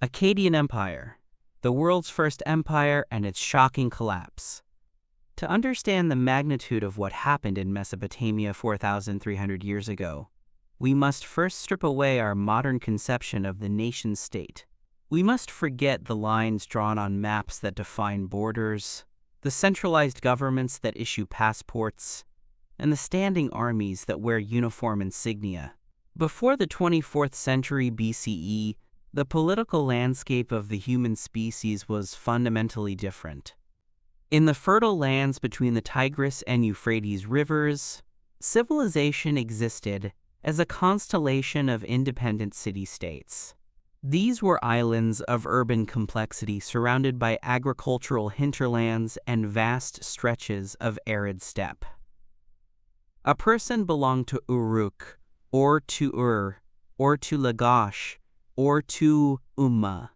Akkadian Empire, the world's first empire and its shocking collapse. To understand the magnitude of what happened in Mesopotamia 4,300 years ago, we must first strip away our modern conception of the nation-state. We must forget the lines drawn on maps that define borders, the centralized governments that issue passports, and the standing armies that wear uniform insignia. Before the 24th century BCE, the political landscape of the human species was fundamentally different. In the fertile lands between the Tigris and Euphrates rivers, civilization existed as a constellation of independent city-states. These were islands of urban complexity surrounded by agricultural hinterlands and vast stretches of arid steppe. A person belonged to Uruk, or to Ur, or to Lagash, or to Umma.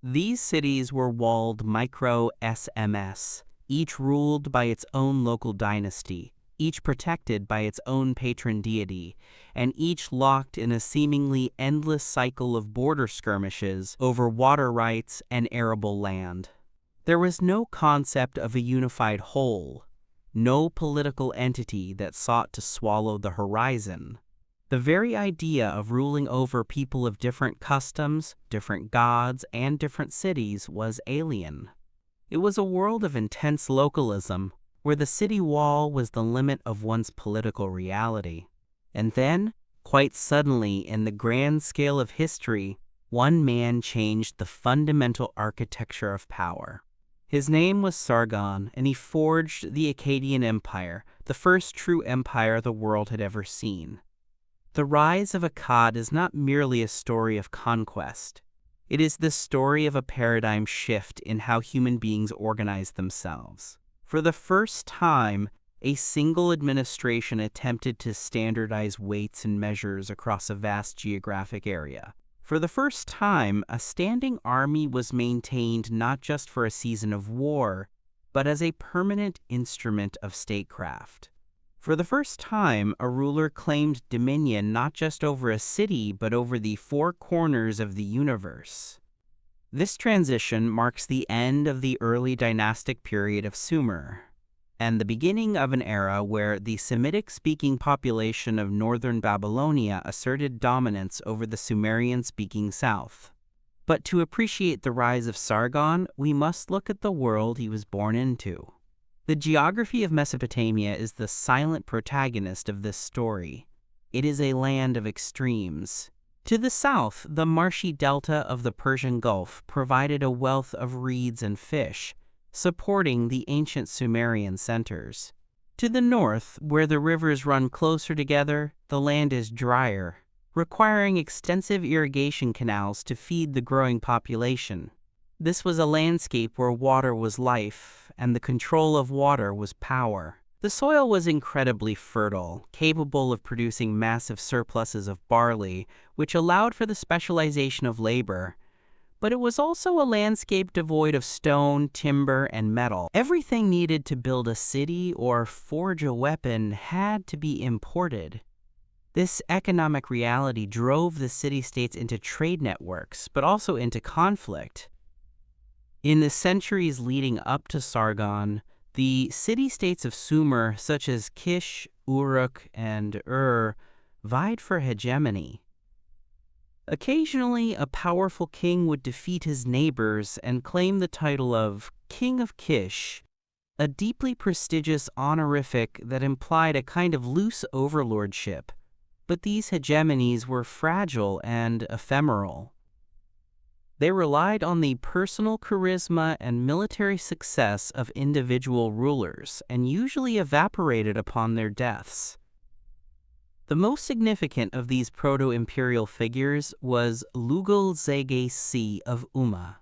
These cities were walled micro-SMS, each ruled by its own local dynasty, each protected by its own patron deity, and each locked in a seemingly endless cycle of border skirmishes over water rights and arable land. There was no concept of a unified whole, no political entity that sought to swallow the horizon. The very idea of ruling over people of different customs, different gods, and different cities was alien. It was a world of intense localism, where the city wall was the limit of one's political reality. And then, quite suddenly in the grand scale of history, one man changed the fundamental architecture of power. His name was Sargon, and he forged the Akkadian Empire, the first true empire the world had ever seen. The rise of Akkad is not merely a story of conquest. It is the story of a paradigm shift in how human beings organize themselves. For the first time, a single administration attempted to standardize weights and measures across a vast geographic area. For the first time, a standing army was maintained not just for a season of war, but as a permanent instrument of statecraft. For the first time, a ruler claimed dominion not just over a city, but over the four corners of the universe. This transition marks the end of the early dynastic period of Sumer, and the beginning of an era where the Semitic-speaking population of northern Babylonia asserted dominance over the Sumerian-speaking south. But to appreciate the rise of Sargon, we must look at the world he was born into. The geography of Mesopotamia is the silent protagonist of this story. It is a land of extremes. To the south, the marshy delta of the Persian Gulf provided a wealth of reeds and fish, supporting the ancient Sumerian centers. To the north, where the rivers run closer together, the land is drier, requiring extensive irrigation canals to feed the growing population. This was a landscape where water was life, and the control of water was power. The soil was incredibly fertile, capable of producing massive surpluses of barley, which allowed for the specialization of labor. But it was also a landscape devoid of stone, timber, and metal. Everything needed to build a city or forge a weapon had to be imported. This economic reality drove the city-states into trade networks, but also into conflict. In the centuries leading up to Sargon, the city-states of Sumer, such as Kish, Uruk, and Ur, vied for hegemony. Occasionally, a powerful king would defeat his neighbors and claim the title of King of Kish, a deeply prestigious honorific that implied a kind of loose overlordship. But these hegemonies were fragile and ephemeral. They relied on the personal charisma and military success of individual rulers and usually evaporated upon their deaths. The most significant of these proto-imperial figures was Lugal-Zagai of Umma.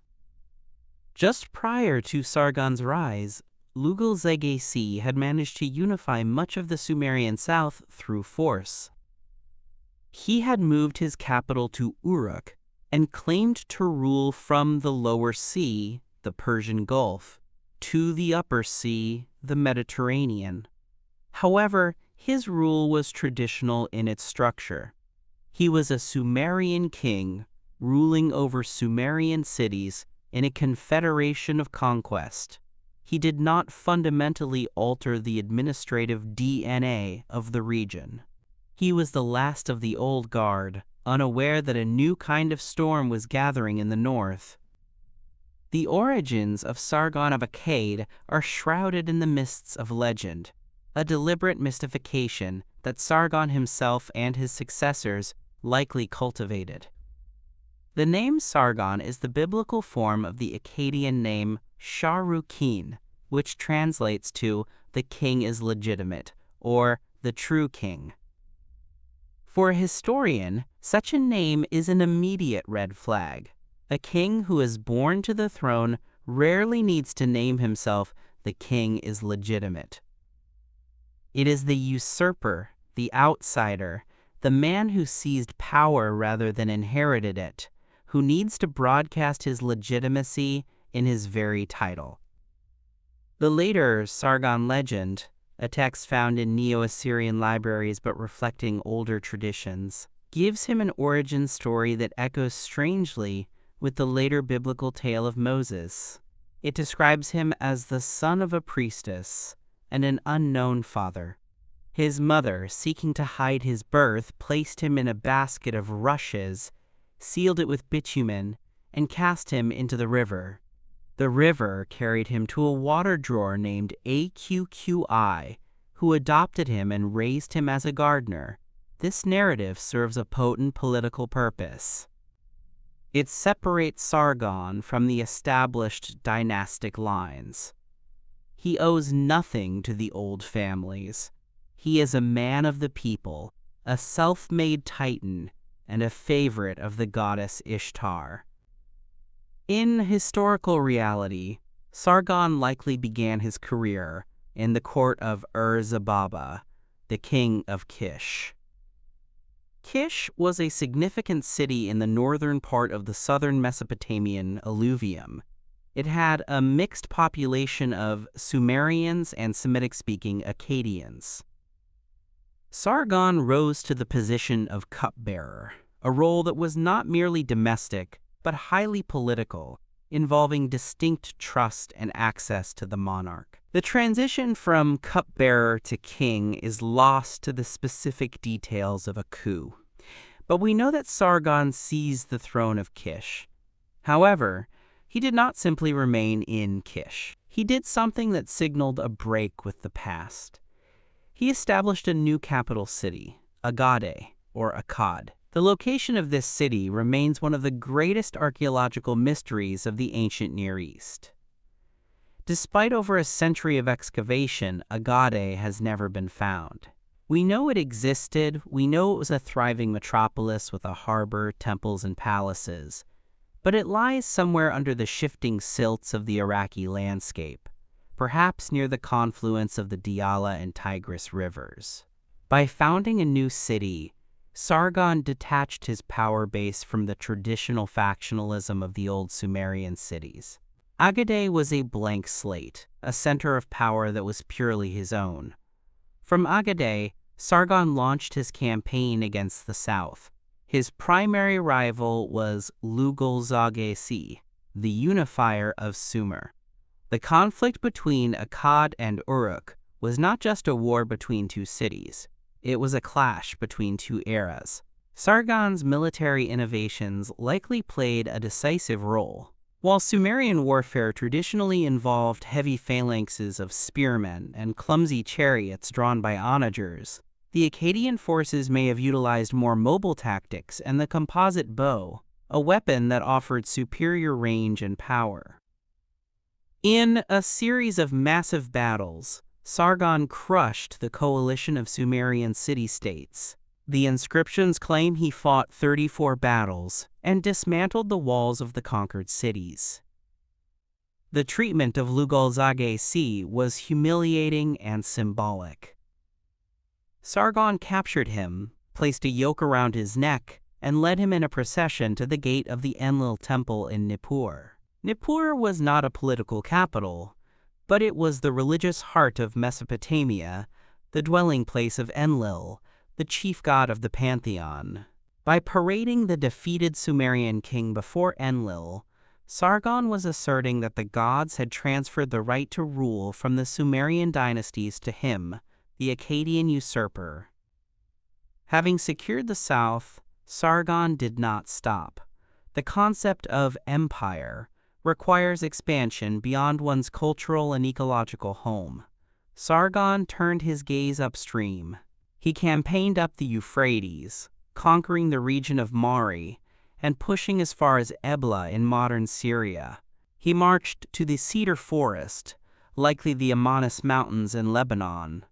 Just prior to Sargon's rise, Lugal-Zagai had managed to unify much of the Sumerian south through force. He had moved his capital to Uruk and claimed to rule from the lower sea, the Persian Gulf, to the upper sea, the Mediterranean. However, his rule was traditional in its structure. He was a Sumerian king, ruling over Sumerian cities in a confederation of conquest. He did not fundamentally alter the administrative DNA of the region. He was the last of the old guard, unaware that a new kind of storm was gathering in the north. The origins of Sargon of Akkad are shrouded in the mists of legend, a deliberate mystification that Sargon himself and his successors likely cultivated. The name Sargon is the biblical form of the Akkadian name Sharukin, which translates to "the king is legitimate" or "the true king." For a historian, such a name is an immediate red flag. A king who is born to the throne rarely needs to name himself "the king is legitimate." It is the usurper, the outsider, the man who seized power rather than inherited it, who needs to broadcast his legitimacy in his very title. The later Sargon legend, a text found in Neo-Assyrian libraries but reflecting older traditions, gives him an origin story that echoes strangely with the later biblical tale of Moses. It describes him as the son of a priestess and an unknown father. His mother, seeking to hide his birth, placed him in a basket of rushes, sealed it with bitumen, and cast him into the river. The river carried him to a water drawer named Aquqi, who adopted him and raised him as a gardener. This narrative serves a potent political purpose. It separates Sargon from the established dynastic lines. He owes nothing to the old families. He is a man of the people, a self-made titan, and a favorite of the goddess Ishtar. In historical reality, Sargon likely began his career in the court of Ur-Zababa, the king of Kish. Kish was a significant city in the northern part of the southern Mesopotamian alluvium. It had a mixed population of Sumerians and Semitic-speaking Akkadians. Sargon rose to the position of cupbearer, a role that was not merely domestic, but highly political, involving distinct trust and access to the monarch. The transition from cupbearer to king is lost to the specific details of a coup, but we know that Sargon seized the throne of Kish. However, he did not simply remain in Kish. He did something that signaled a break with the past. He established a new capital city, Agade, or Akkad. The location of this city remains one of the greatest archaeological mysteries of the ancient Near East. Despite over a century of excavation, Agade has never been found. We know it existed, we know it was a thriving metropolis with a harbor, temples, and palaces, but it lies somewhere under the shifting silts of the Iraqi landscape, perhaps near the confluence of the Diyala and Tigris rivers. By founding a new city, Sargon detached his power base from the traditional factionalism of the old Sumerian cities. Agade was a blank slate, a center of power that was purely his own. From Agade, Sargon launched his campaign against the south. His primary rival was Lugal-Zagesi, the unifier of Sumer. The conflict between Akkad and Uruk was not just a war between two cities. It was a clash between two eras. Sargon's military innovations likely played a decisive role. While Sumerian warfare traditionally involved heavy phalanxes of spearmen and clumsy chariots drawn by onagers, the Akkadian forces may have utilized more mobile tactics and the composite bow, a weapon that offered superior range and power. In a series of massive battles, Sargon crushed the coalition of Sumerian city-states. The inscriptions claim he fought 34 battles and dismantled the walls of the conquered cities. The treatment of Lugal-Zagesi was humiliating and symbolic. Sargon captured him, placed a yoke around his neck, and led him in a procession to the gate of the Enlil temple in Nippur. Nippur was not a political capital, but it was the religious heart of Mesopotamia, the dwelling place of Enlil, the chief god of the pantheon. By parading the defeated Sumerian king before Enlil, Sargon was asserting that the gods had transferred the right to rule from the Sumerian dynasties to him, the Akkadian usurper. Having secured the south, Sargon did not stop. The concept of empire requires expansion beyond one's cultural and ecological home. Sargon turned his gaze upstream. He campaigned up the Euphrates, conquering the region of Mari and pushing as far as Ebla in modern Syria. He marched to the Cedar Forest, likely the Amanus Mountains in Lebanon,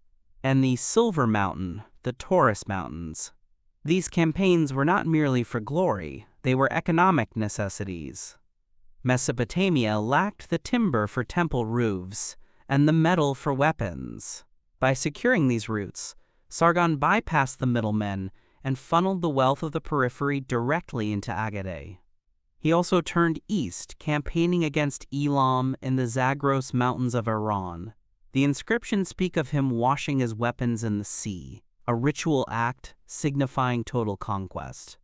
and the Silver Mountain, the Taurus Mountains. These campaigns were not merely for glory, they were economic necessities. Mesopotamia lacked the timber for temple roofs and the metal for weapons. By securing these routes, Sargon bypassed the middlemen and funneled the wealth of the periphery directly into Agade. He also turned east, campaigning against Elam in the Zagros Mountains of Iran. The inscriptions speak of him washing his weapons in the sea, a ritual act signifying total conquest.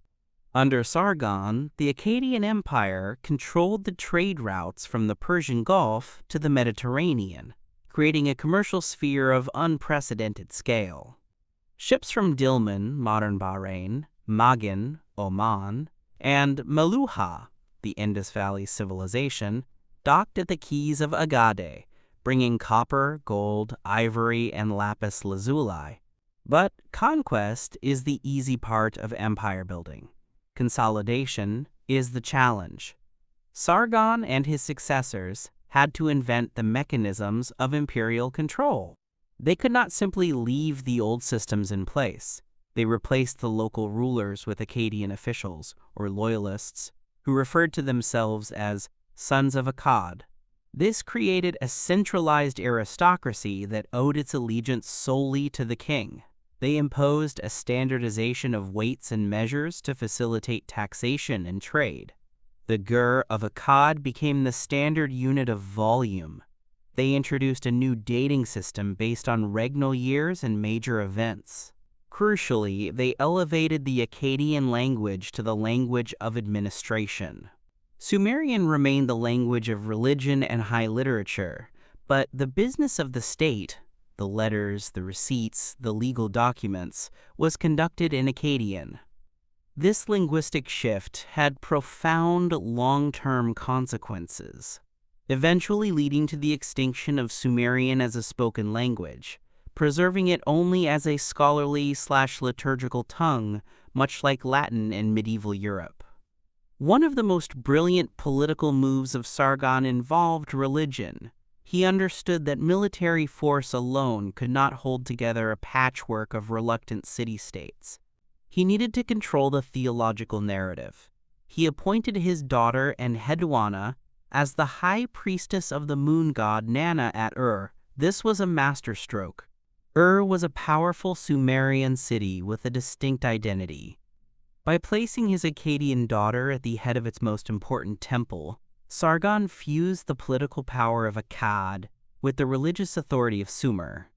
Under Sargon, the Akkadian Empire controlled the trade routes from the Persian Gulf to the Mediterranean, creating a commercial sphere of unprecedented scale. Ships from Dilmun, modern Bahrain, Maghin, Oman, and Meluha, the Indus Valley civilization, docked at the quays of Agade, bringing copper, gold, ivory, and lapis lazuli. But conquest is the easy part of empire building. Consolidation is the challenge. Sargon and his successors had to invent the mechanisms of imperial control. They could not simply leave the old systems in place. They replaced the local rulers with Akkadian officials, or loyalists, who referred to themselves as sons of Akkad. This created a centralized aristocracy that owed its allegiance solely to the king. They imposed a standardization of weights and measures to facilitate taxation and trade. The gur of Akkad became the standard unit of volume. They introduced a new dating system based on regnal years and major events. Crucially, they elevated the Akkadian language to the language of administration. Sumerian remained the language of religion and high literature, but the business of the state, the letters, the receipts, the legal documents, was conducted in Akkadian. This linguistic shift had profound long-term consequences, eventually leading to the extinction of Sumerian as a spoken language, preserving it only as a scholarly/liturgical tongue, much like Latin in medieval Europe. One of the most brilliant political moves of Sargon involved religion. He understood that military force alone could not hold together a patchwork of reluctant city-states. He needed to control the theological narrative. He appointed his daughter Enheduanna as the high priestess of the moon god Nana at Ur. This was a masterstroke. Ur was a powerful Sumerian city with a distinct identity. By placing his Akkadian daughter at the head of its most important temple, Sargon fused the political power of Akkad with the religious authority of Sumer.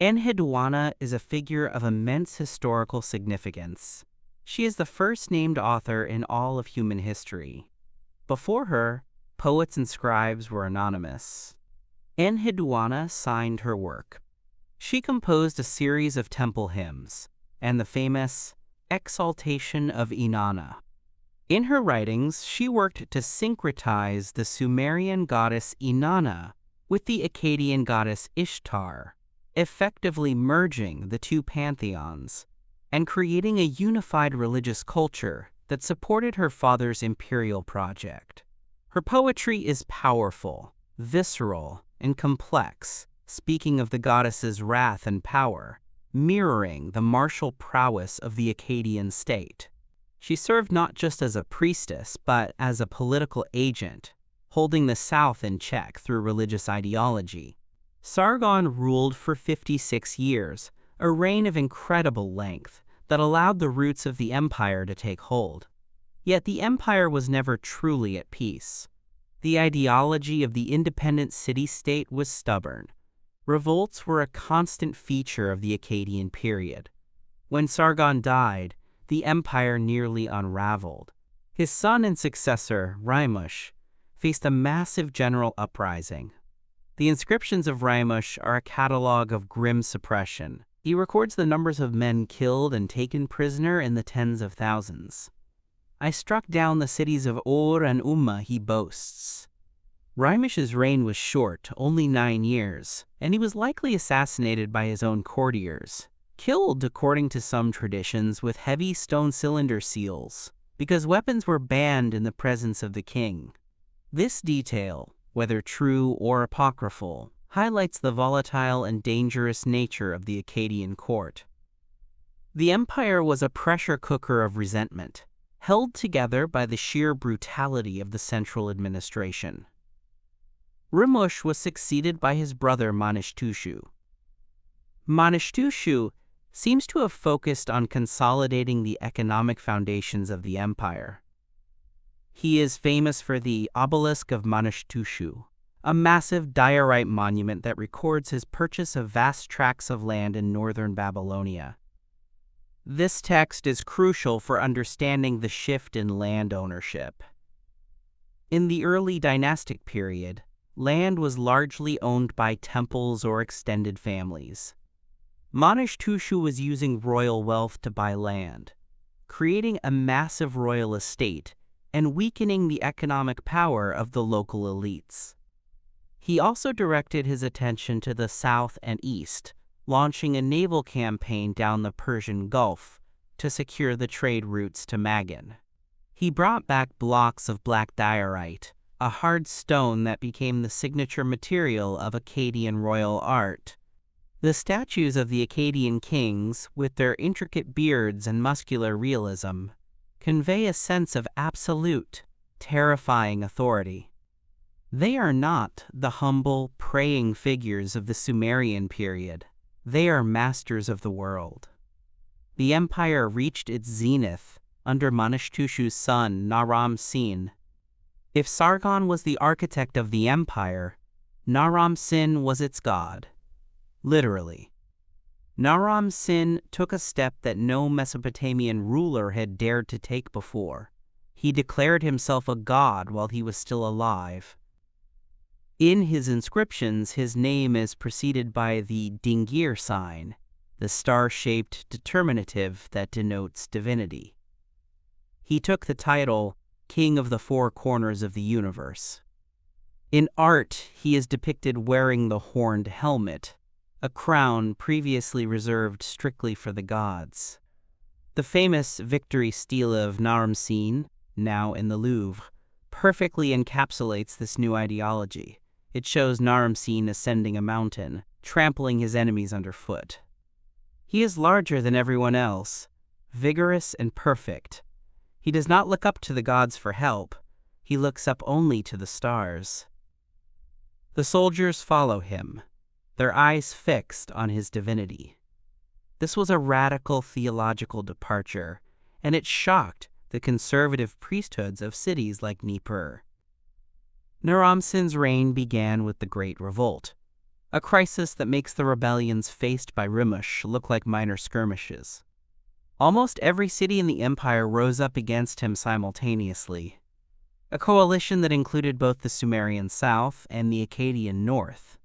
Enheduanna is a figure of immense historical significance. She is the first named author in all of human history. Before her, poets and scribes were anonymous. Enheduanna signed her work. She composed a series of temple hymns and the famous Exaltation of Inanna. In her writings, she worked to syncretize the Sumerian goddess Inanna with the Akkadian goddess Ishtar, effectively merging the two pantheons and creating a unified religious culture that supported her father's imperial project. Her poetry is powerful, visceral, and complex, speaking of the goddess's wrath and power, mirroring the martial prowess of the Akkadian state. She served not just as a priestess, but as a political agent, holding the south in check through religious ideology. Sargon ruled for 56 years, a reign of incredible length that allowed the roots of the empire to take hold. Yet the empire was never truly at peace. The ideology of the independent city-state was stubborn. Revolts were a constant feature of the Akkadian period. When Sargon died, the empire nearly unraveled. His son and successor, Raimush, faced a massive general uprising. The inscriptions of Raimush are a catalog of grim suppression. He records the numbers of men killed and taken prisoner in the tens of thousands. "I struck down the cities of Ur and Umma," he boasts. Raimush's reign was short, only 9 years, and he was likely assassinated by his own courtiers, killed according to some traditions with heavy stone cylinder seals, because weapons were banned in the presence of the king. This detail, whether true or apocryphal, highlights the volatile and dangerous nature of the Akkadian court. The empire was a pressure cooker of resentment, held together by the sheer brutality of the central administration. Raimush was succeeded by his brother Manishtushu. Manishtushu seems to have focused on consolidating the economic foundations of the empire. He is famous for the obelisk of Manishtushu, a massive diorite monument that records his purchase of vast tracts of land in northern Babylonia. This text is crucial for understanding the shift in land ownership. In the early dynastic period, land was largely owned by temples or extended families. Manishtushu was using royal wealth to buy land, creating a massive royal estate and weakening the economic power of the local elites. He also directed his attention to the south and east, launching a naval campaign down the Persian Gulf to secure the trade routes to Magan. He brought back blocks of black diorite, a hard stone that became the signature material of Akkadian royal art. The statues of the Akkadian kings, with their intricate beards and muscular realism, convey a sense of absolute, terrifying authority. They are not the humble, praying figures of the Sumerian period. They are masters of the world. The empire reached its zenith under Manishtushu's son, Naram-Sin. If Sargon was the architect of the empire, Naram-Sin was its god. Literally. Naram-Sin took a step that no Mesopotamian ruler had dared to take before. He declared himself a god while he was still alive. In his inscriptions, his name is preceded by the dingir sign, the star-shaped determinative that denotes divinity. He took the title King of the Four Corners of the Universe. In art, he is depicted wearing the horned helmet, a crown previously reserved strictly for the gods. The famous Victory Stele of Naram-Sin, now in the Louvre, perfectly encapsulates this new ideology. It shows Naram-Sin ascending a mountain, trampling his enemies underfoot. He is larger than everyone else, vigorous and perfect. He does not look up to the gods for help. He looks up only to the stars. The soldiers follow him, their eyes fixed on his divinity. This was a radical theological departure, and it shocked the conservative priesthoods of cities like Nippur. Naram-Sin's reign began with the Great Revolt, a crisis that makes the rebellions faced by Raimush look like minor skirmishes. Almost every city in the empire rose up against him simultaneously, a coalition that included both the Sumerian south and the Akkadian north.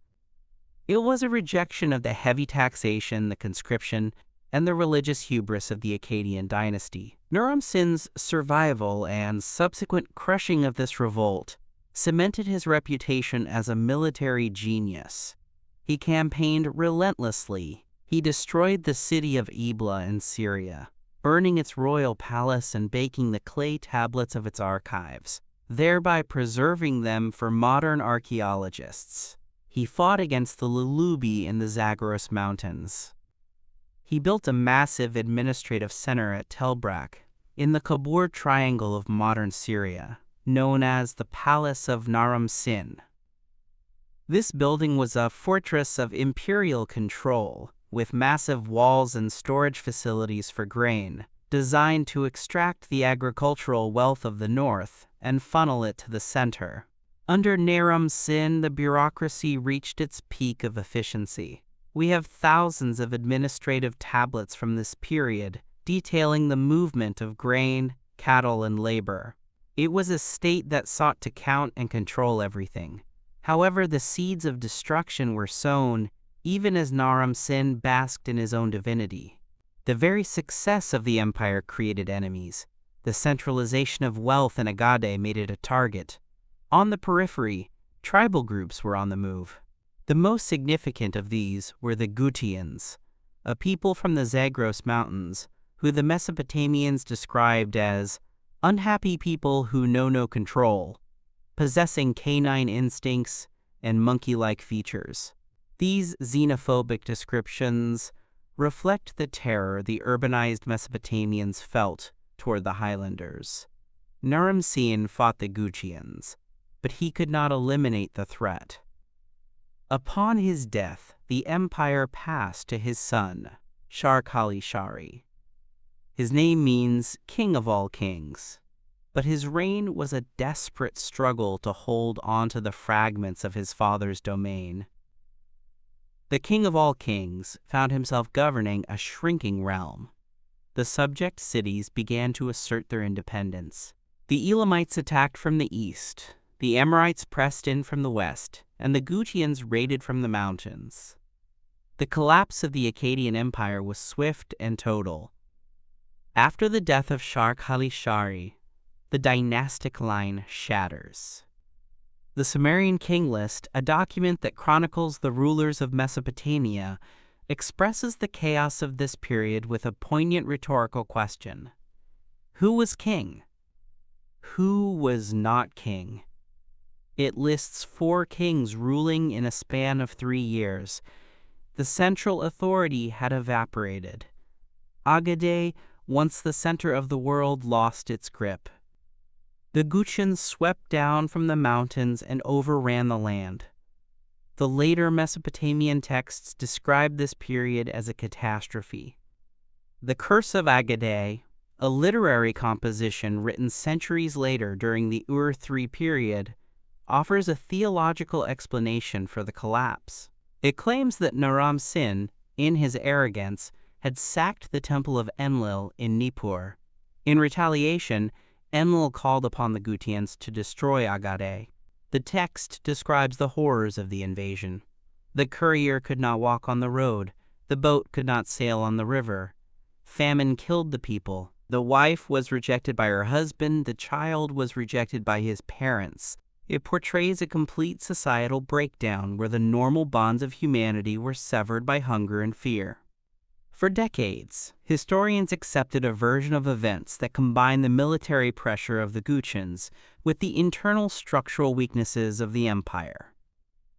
It was a rejection of the heavy taxation, the conscription, and the religious hubris of the Akkadian dynasty. Naram-Sin's survival and subsequent crushing of this revolt cemented his reputation as a military genius. He campaigned relentlessly. He destroyed the city of Ebla in Syria, burning its royal palace and baking the clay tablets of its archives, thereby preserving them for modern archaeologists. He fought against the Lulubi in the Zagros Mountains. He built a massive administrative center at Tel Brak, in the Kabur Triangle of modern Syria, known as the Palace of Naram-Sin. This building was a fortress of imperial control, with massive walls and storage facilities for grain, designed to extract the agricultural wealth of the north and funnel it to the center. Under Naram-Sin, the bureaucracy reached its peak of efficiency. We have thousands of administrative tablets from this period detailing the movement of grain, cattle, and labor. It was a state that sought to count and control everything. However, the seeds of destruction were sown even as Naram Sin basked in his own divinity. The very success of the empire created enemies. The centralization of wealth in Agade made it a target. On the periphery, tribal groups were on the move. The most significant of these were the Gutians, a people from the Zagros Mountains, who the Mesopotamians described as unhappy people who know no control, possessing canine instincts and monkey-like features. These xenophobic descriptions reflect the terror the urbanized Mesopotamians felt toward the Highlanders. Naram Sin fought the Gutians, but he could not eliminate the threat. Upon his death, the empire passed to his son, Shar-Kali-Shari. His name means King of all kings, but his reign was a desperate struggle to hold onto the fragments of his father's domain. The King of all kings found himself governing a shrinking realm. The subject cities began to assert their independence. The Elamites attacked from the east, the Amorites pressed in from the west, and the Gutians raided from the mountains. The collapse of the Akkadian Empire was swift and total. After the death of Shar-Kali-Shari, the dynastic line shatters. The Sumerian King List, a document that chronicles the rulers of Mesopotamia, expresses the chaos of this period with a poignant rhetorical question. Who was king? Who was not king? It lists 4 kings ruling in a span of 3 years. The central authority had evaporated. Agade, once the center of the world, lost its grip. The Gutians swept down from the mountains and overran the land. The later Mesopotamian texts describe this period as a catastrophe. The Curse of Agade, a literary composition written centuries later during the Ur-III period, offers a theological explanation for the collapse. It claims that Naram Sin, in his arrogance, had sacked the temple of Enlil in Nippur. In retaliation, Enlil called upon the Gutians to destroy Agade. The text describes the horrors of the invasion. The courier could not walk on the road. The boat could not sail on the river. Famine killed the people. The wife was rejected by her husband. The child was rejected by his parents. It portrays a complete societal breakdown where the normal bonds of humanity were severed by hunger and fear. For decades, historians accepted a version of events that combined the military pressure of the Gutians with the internal structural weaknesses of the empire.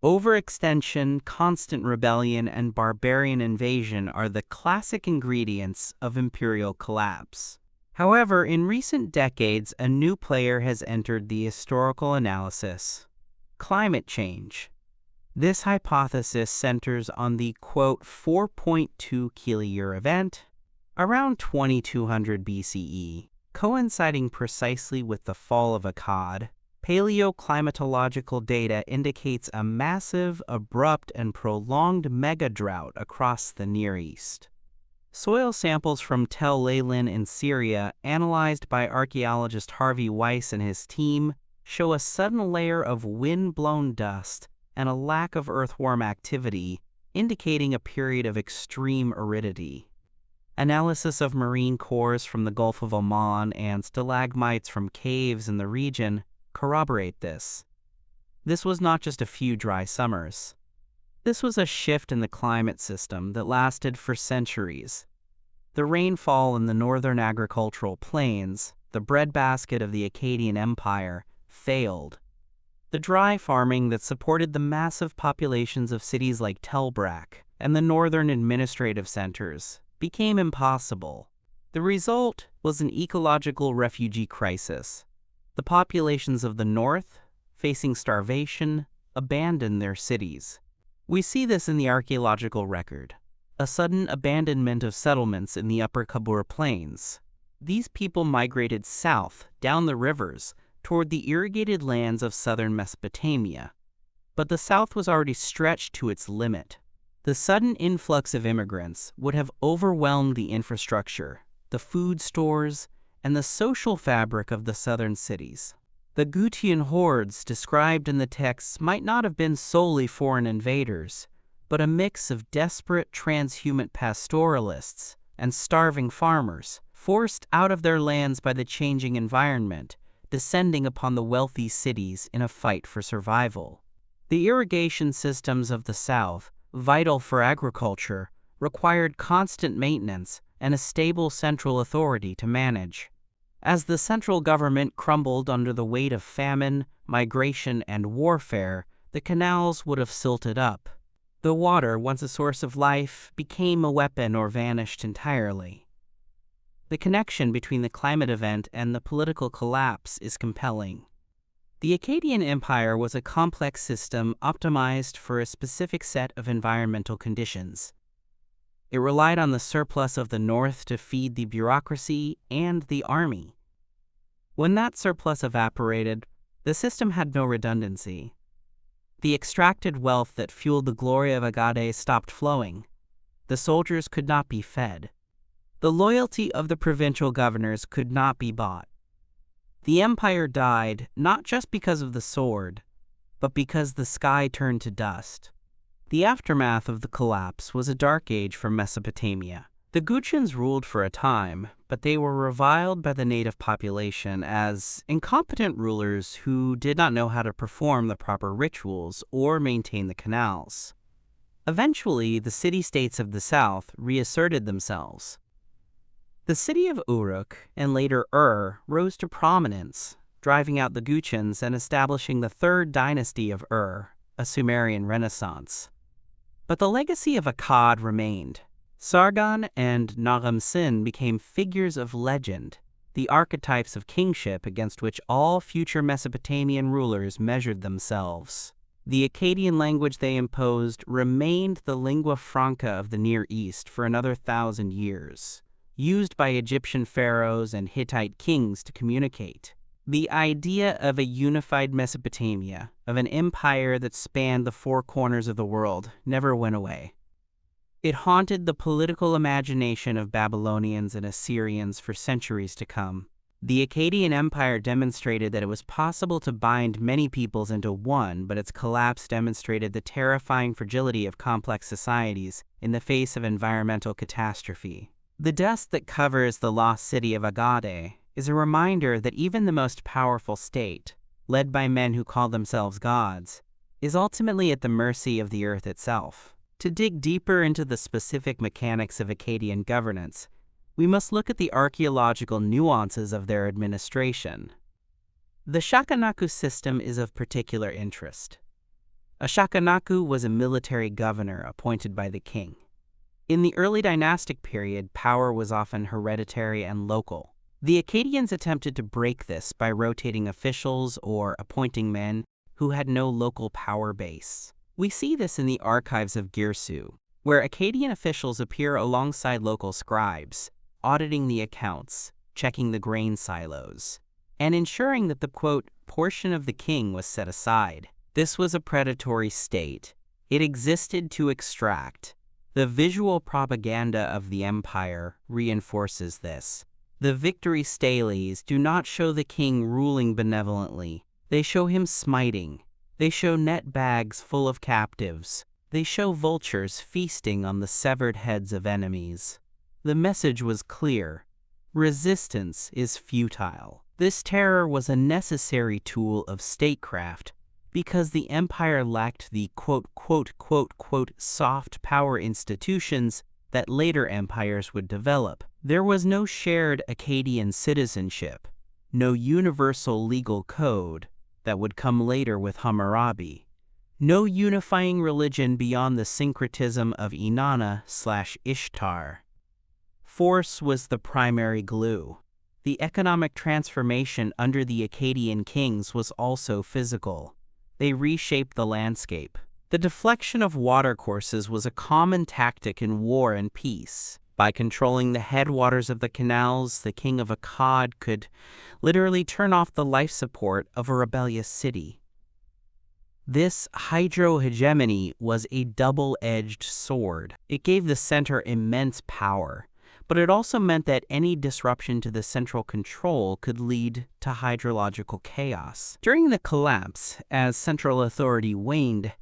Overextension, constant rebellion, and barbarian invasion are the classic ingredients of imperial collapse. However, in recent decades, a new player has entered the historical analysis: climate change. This hypothesis centers on the, quote, 4.2 kiloyear event around 2200 BCE, coinciding precisely with the fall of Akkad. Paleoclimatological data indicates a massive, abrupt, and prolonged mega-drought across the Near East. Soil samples from Tel Leilin in Syria, analyzed by archaeologist Harvey Weiss and his team, show a sudden layer of wind-blown dust and a lack of earthworm activity, indicating a period of extreme aridity. Analysis of marine cores from the Gulf of Oman and stalagmites from caves in the region corroborate this. This was not just a few dry summers. This was a shift in the climate system that lasted for centuries. The rainfall in the northern agricultural plains, the breadbasket of the Akkadian Empire, failed. The dry farming that supported the massive populations of cities like Tel Brak and the northern administrative centers became impossible. The result was an ecological refugee crisis. The populations of the north, facing starvation, abandoned their cities. We see this in the archaeological record: a sudden abandonment of settlements in the upper Kabur plains. These people migrated south, down the rivers, toward the irrigated lands of southern Mesopotamia. But the south was already stretched to its limit. The sudden influx of immigrants would have overwhelmed the infrastructure, the food stores, and the social fabric of the southern cities. The Gutian hordes described in the texts might not have been solely foreign invaders, but a mix of desperate transhumant pastoralists and starving farmers, forced out of their lands by the changing environment, descending upon the wealthy cities in a fight for survival. The irrigation systems of the South, vital for agriculture, required constant maintenance and a stable central authority to manage. As the central government crumbled under the weight of famine, migration, and warfare, the canals would have silted up. The water, once a source of life, became a weapon or vanished entirely. The connection between the climate event and the political collapse is compelling. The Akkadian Empire was a complex system optimized for a specific set of environmental conditions. It relied on the surplus of the north to feed the bureaucracy and the army. When that surplus evaporated, the system had no redundancy. The extracted wealth that fueled the glory of Agade stopped flowing. The soldiers could not be fed. The loyalty of the provincial governors could not be bought. The empire died not just because of the sword, but because the sky turned to dust. The aftermath of the collapse was a dark age for Mesopotamia. The Gutians ruled for a time, but they were reviled by the native population as incompetent rulers who did not know how to perform the proper rituals or maintain the canals. Eventually, the city-states of the south reasserted themselves. The city of Uruk, and later rose to prominence, driving out the Gutians and establishing the third dynasty of a Sumerian renaissance. But the legacy of Akkad remained. Sargon and Naram-Sin became figures of legend, the archetypes of kingship against which all future Mesopotamian rulers measured themselves. The Akkadian language they imposed remained the lingua franca of the Near East for another 1,000 years, used by Egyptian pharaohs and Hittite kings to communicate. The idea of a unified Mesopotamia, of an empire that spanned the four corners of the world, never went away. It haunted the political imagination of Babylonians and Assyrians for centuries to come. The Akkadian Empire demonstrated that it was possible to bind many peoples into one, but its collapse demonstrated the terrifying fragility of complex societies in the face of environmental catastrophe. The dust that covers the lost city of Agade is a reminder that even the most powerful state, led by men who call themselves gods, is ultimately at the mercy of the earth itself. To dig deeper into the specific mechanics of Akkadian governance, we must look at the archaeological nuances of their administration. The Shakanaku system is of particular interest. A Shakanaku was a military governor appointed by the king. In the early dynastic period, power was often hereditary and local. The Akkadians attempted to break this by rotating officials or appointing men who had no local power base. We see this in the archives of Girsu, where Akkadian officials appear alongside local scribes, auditing the accounts, checking the grain silos, and ensuring that the, quote, portion of the king was set aside. This was a predatory state. It existed to extract. The visual propaganda of the empire reinforces this. The victory steles do not show the king ruling benevolently. They show him smiting. They show net bags full of captives. They show vultures feasting on the severed heads of enemies. The message was clear. Resistance is futile. This terror was a necessary tool of statecraft because the empire lacked the soft power institutions that later empires would develop. There was no shared Akkadian citizenship, no universal legal code that would come later with Hammurabi, no unifying religion beyond the syncretism of Inanna/Ishtar. Force was the primary glue. The economic transformation under the Akkadian kings was also physical. They reshaped the landscape. The deflection of watercourses was a common tactic in war and peace. By controlling the headwaters of the canals, the king of Akkad could literally turn off the life support of a rebellious city. This hydrohegemony was a double-edged sword. It gave the center immense power, but it also meant that any disruption to the central control could lead to hydrological chaos. During the collapse, as central authority waned,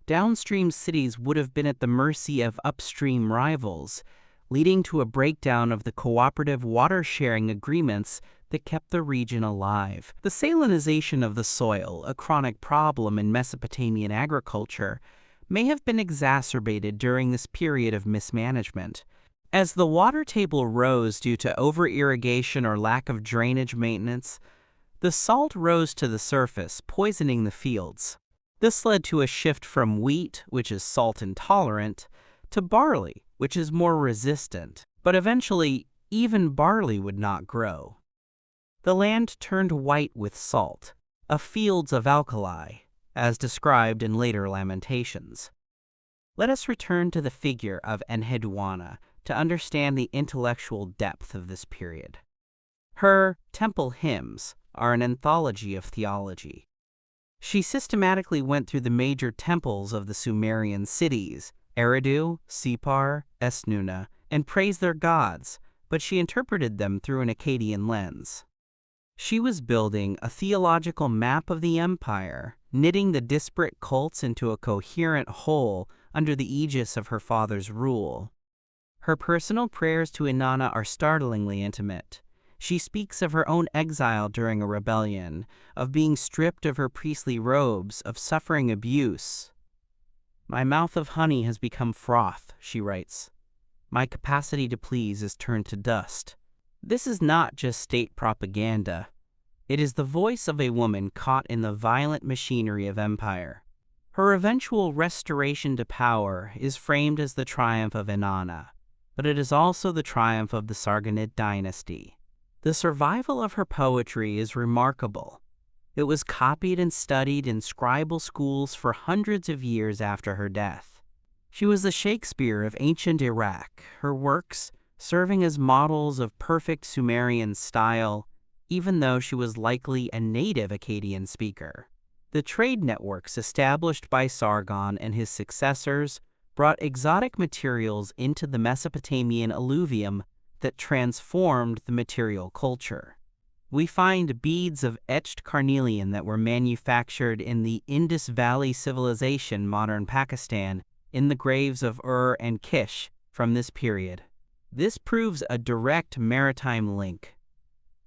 downstream cities would have been at the mercy of upstream rivals, leading to a breakdown of the cooperative water-sharing agreements that kept the region alive. The salinization of the soil, a chronic problem in Mesopotamian agriculture, may have been exacerbated during this period of mismanagement. As the water table rose due to over-irrigation or lack of drainage maintenance, the salt rose to the surface, poisoning the fields. This led to a shift from wheat, which is salt intolerant, to barley, which is more resistant. But eventually, even barley would not grow. The land turned white with salt, a fields of alkali, as described in later lamentations. Let us return to the figure of Enheduanna to understand the intellectual depth of this period. Her temple hymns are an anthology of theology. She systematically went through the major temples of the Sumerian cities, Eridu, Sippar, Esnuna, and praised their gods, but she interpreted them through an Akkadian lens. She was building a theological map of the empire, knitting the disparate cults into a coherent whole under the aegis of her father's rule. Her personal prayers to Inanna are startlingly intimate. She speaks of her own exile during a rebellion, of being stripped of her priestly robes, of suffering abuse. "My mouth of honey has become froth," she writes. "My capacity to please is turned to dust." This is not just state propaganda. It is the voice of a woman caught in the violent machinery of empire. Her eventual restoration to power is framed as the triumph of Inanna, but it is also the triumph of the Sargonid dynasty. The survival of her poetry is remarkable. It was copied and studied in scribal schools for hundreds of years after her death. She was the Shakespeare of ancient Iraq, her works serving as models of perfect Sumerian style, even though she was likely a native Akkadian speaker. The trade networks established by Sargon and his successors brought exotic materials into the Mesopotamian alluvium that transformed the material culture. We find beads of etched carnelian that were manufactured in the Indus Valley Civilization, modern Pakistan, in the graves of Ur and Kish from this period. This proves a direct maritime link.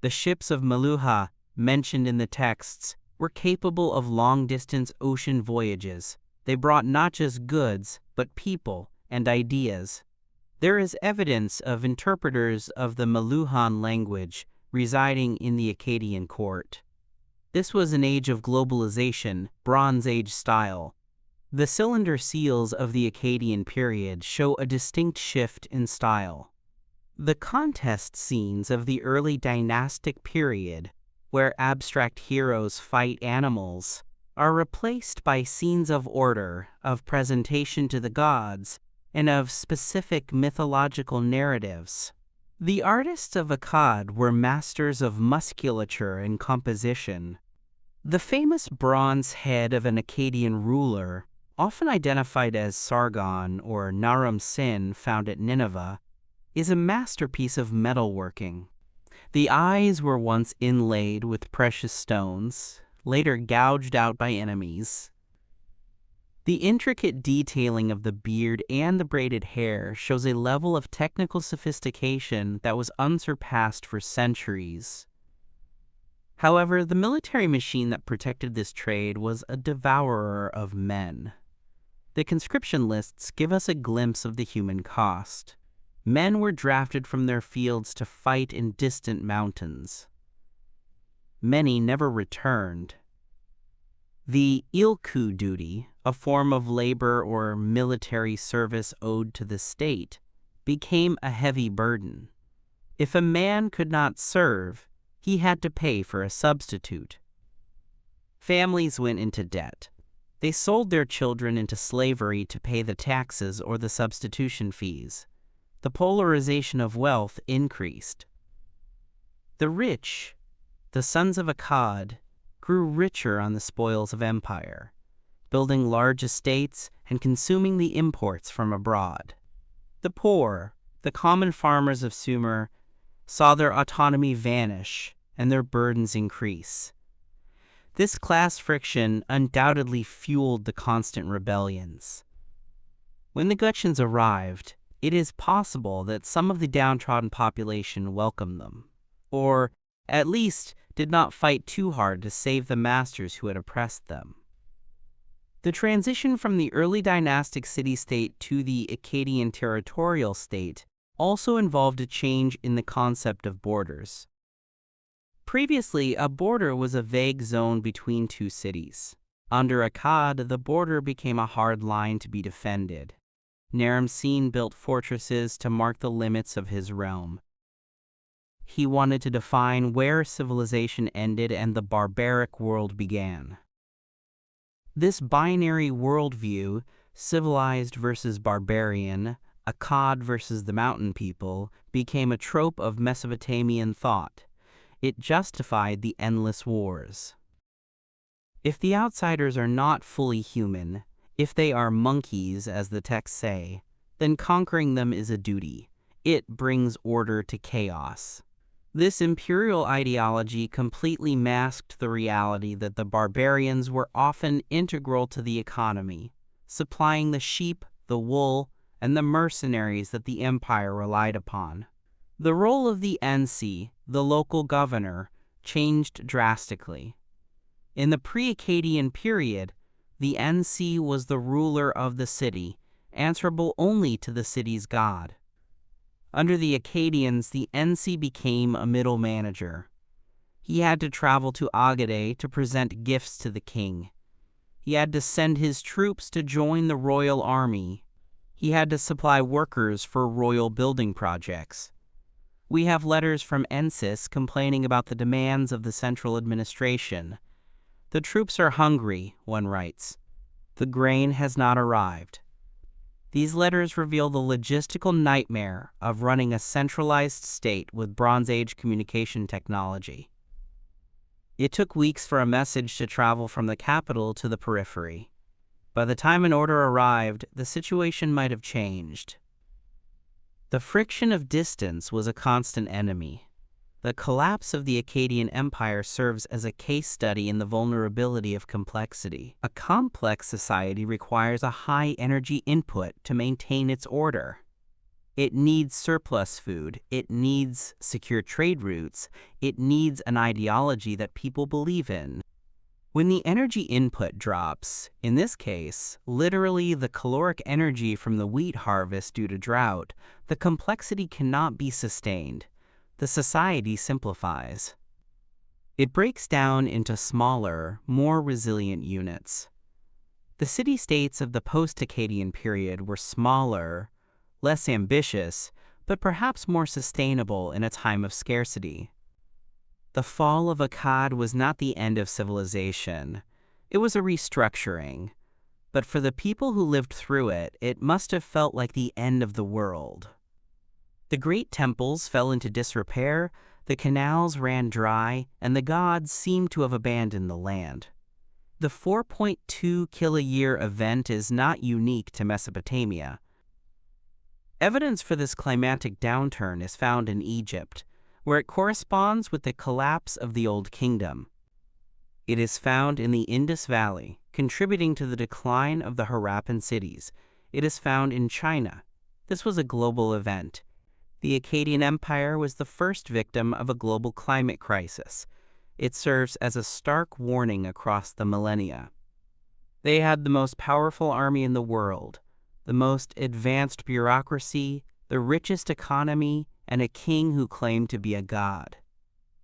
The ships of Meluhha, mentioned in the texts, were capable of long-distance ocean voyages. They brought not just goods, but people and ideas. There is evidence of interpreters of the Meluhan language residing in the Akkadian court. This was an age of globalization, Bronze Age style. The cylinder seals of the Akkadian period show a distinct shift in style. The contest scenes of the early dynastic period, where abstract heroes fight animals, are replaced by scenes of order, of presentation to the gods, and of specific mythological narratives. The artists of Akkad were masters of musculature and composition. The famous bronze head of an Akkadian ruler, often identified as Sargon or Naram Sin, found at Nineveh, is a masterpiece of metalworking. The eyes were once inlaid with precious stones, later gouged out by enemies. The intricate detailing of the beard and the braided hair shows a level of technical sophistication that was unsurpassed for centuries. However, the military machine that protected this trade was a devourer of men. The conscription lists give us a glimpse of the human cost. Men were drafted from their fields to fight in distant mountains. Many never returned. The ilku duty, a form of labor or military service owed to the state, became a heavy burden. If a man could not serve, he had to pay for a substitute. Families went into debt. They sold their children into slavery to pay the taxes or the substitution fees. The polarization of wealth increased. The rich, the sons of Akkad, grew richer on the spoils of empire, building large estates and consuming the imports from abroad. The poor, The common farmers of Sumer saw their autonomy vanish and their burdens increase. This class friction undoubtedly fueled the constant rebellions. When the Gutians arrived, it is possible that some of the downtrodden population welcomed them, or at least did not fight too hard to save the masters who had oppressed them. The transition from the early dynastic city-state to the Akkadian territorial state also involved a change in the concept of borders. Previously, a border was a vague zone between two cities. Under Akkad, the border became a hard line to be defended. Naram-Sin built fortresses to mark the limits of his realm. He wanted to define where civilization ended and the barbaric world began. This binary worldview, civilized versus barbarian, Akkad versus the mountain people, became a trope of Mesopotamian thought. It justified the endless wars. If the outsiders are not fully human, if they are monkeys, as the texts say, then conquering them is a duty. It brings order to chaos. This imperial ideology completely masked the reality that the barbarians were often integral to the economy, supplying the sheep, the wool, and the mercenaries that the empire relied upon. The role of the NC, the local governor, changed drastically. In the pre-Akkadian period, the NC was the ruler of the city, answerable only to the city's god. Under the Akkadians, the NC became a middle manager. He had to travel to Agade to present gifts to the king. He had to send his troops to join the royal army. He had to supply workers for royal building projects. We have letters from Ensis complaining about the demands of the central administration. The troops are hungry, one writes. The grain has not arrived. These letters reveal the logistical nightmare of running a centralized state with Bronze Age communication technology. It took weeks for a message to travel from the capital to the periphery. By the time an order arrived, the situation might have changed. The friction of distance was a constant enemy. The collapse of the Akkadian Empire serves as a case study in the vulnerability of complexity. A complex society requires a high energy input to maintain its order. It needs surplus food, it needs secure trade routes, it needs an ideology that people believe in. When the energy input drops, in this case, literally the caloric energy from the wheat harvest due to drought, the complexity cannot be sustained. The society simplifies. It breaks down into smaller, more resilient units. The city-states of the post-Akkadian period were smaller, less ambitious, but perhaps more sustainable in a time of scarcity. The fall of Akkad was not the end of civilization. It was a restructuring. But for the people who lived through it, it must have felt like the end of the world. The great temples fell into disrepair, the canals ran dry, and the gods seemed to have abandoned the land. The 4.2 kiloyear event is not unique to Mesopotamia. Evidence for this climatic downturn is found in Egypt, where it corresponds with the collapse of the Old Kingdom. It is found in the Indus Valley, contributing to the decline of the Harappan cities. It is found in China. This was a global event. The Akkadian Empire was the first victim of a global climate crisis. It serves as a stark warning across the millennia. They had the most powerful army in the world, the most advanced bureaucracy, the richest economy, and a king who claimed to be a god.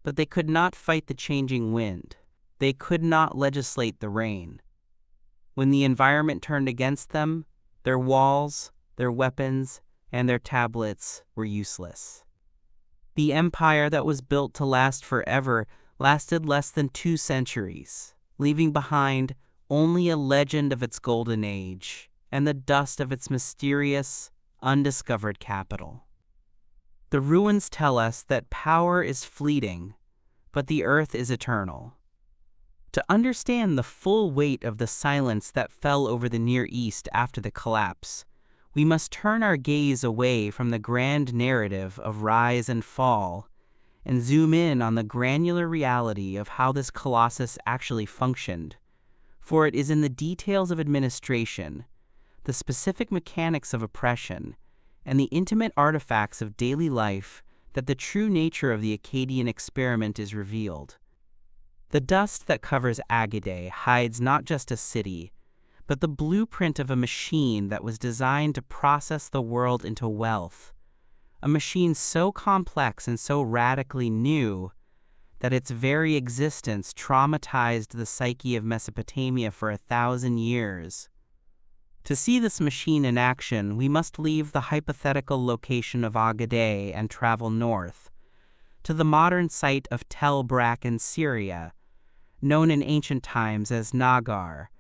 But they could not fight the changing wind. They could not legislate the rain. When the environment turned against them, their walls, their weapons, and their tablets were useless. The empire that was built to last forever lasted less than 2 centuries, leaving behind only a legend of its golden age and the dust of its mysterious, undiscovered capital. The ruins tell us that power is fleeting, but the earth is eternal. To understand the full weight of the silence that fell over the Near East after the collapse, we must turn our gaze away from the grand narrative of rise and fall and zoom in on the granular reality of how this colossus actually functioned. For it is in the details of administration, the specific mechanics of oppression, and the intimate artifacts of daily life that the true nature of the Akkadian experiment is revealed. The dust that covers Agade hides not just a city, but the blueprint of a machine that was designed to process the world into wealth, a machine so complex and so radically new that its very existence traumatized the psyche of Mesopotamia for 1,000 years. To see this machine in action, we must leave the hypothetical location of Agade and travel north, to the modern site of Tel Brak in Syria, known in ancient times as Nagar,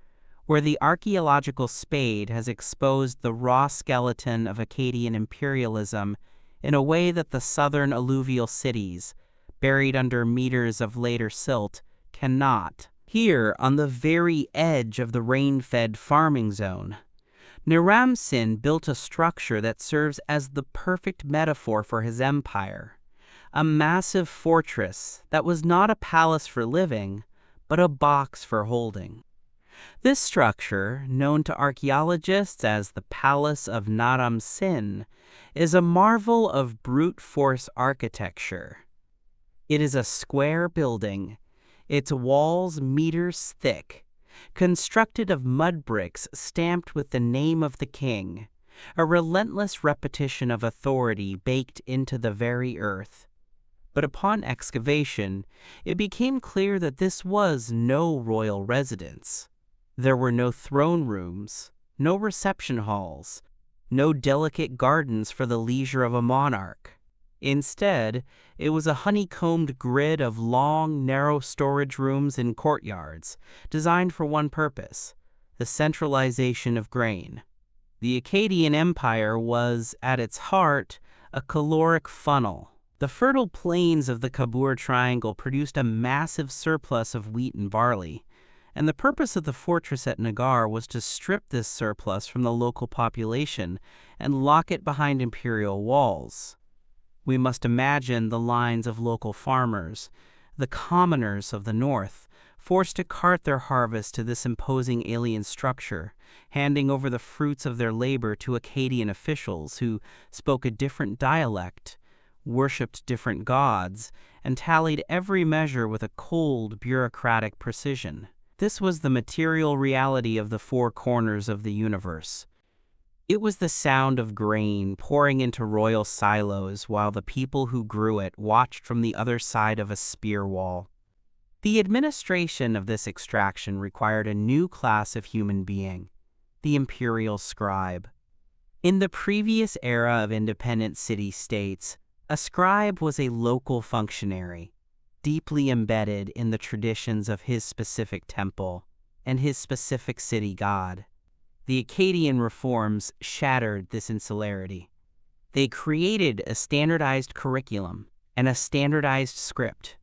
where the archaeological spade has exposed the raw skeleton of Akkadian imperialism in a way that the southern alluvial cities, buried under meters of later silt, cannot. Here, on the very edge of the rain-fed farming zone, Naram-Sin built a structure that serves as the perfect metaphor for his empire, a massive fortress that was not a palace for living, but a box for holding. This structure, known to archaeologists as the Palace of Naram-Sin, is a marvel of brute force architecture. It is a square building, its walls meters thick, constructed of mud bricks stamped with the name of the king, a relentless repetition of authority baked into the very earth. But upon excavation, it became clear that this was no royal residence. There were no throne rooms, no reception halls, no delicate gardens for the leisure of a monarch. Instead, it was a honeycombed grid of long, narrow storage rooms in courtyards, designed for one purpose: the centralization of grain. The Akkadian Empire was, at its heart, a caloric funnel. The fertile plains of the Kabur Triangle produced a massive surplus of wheat and barley, and the purpose of the fortress at Nagar was to strip this surplus from the local population and lock it behind imperial walls. We must imagine the lines of local farmers, the commoners of the north, forced to cart their harvest to this imposing alien structure, handing over the fruits of their labor to Akkadian officials who spoke a different dialect, worshipped different gods, and tallied every measure with a cold, bureaucratic precision. This was the material reality of the four corners of the universe. It was the sound of grain pouring into royal silos while the people who grew it watched from the other side of a spear wall. The administration of this extraction required a new class of human being, the imperial scribe. In the previous era of independent city-states, a scribe was a local functionary, deeply embedded in the traditions of his specific temple and his specific city god. The Akkadian reforms shattered this insularity. They created a standardized curriculum and a standardized script,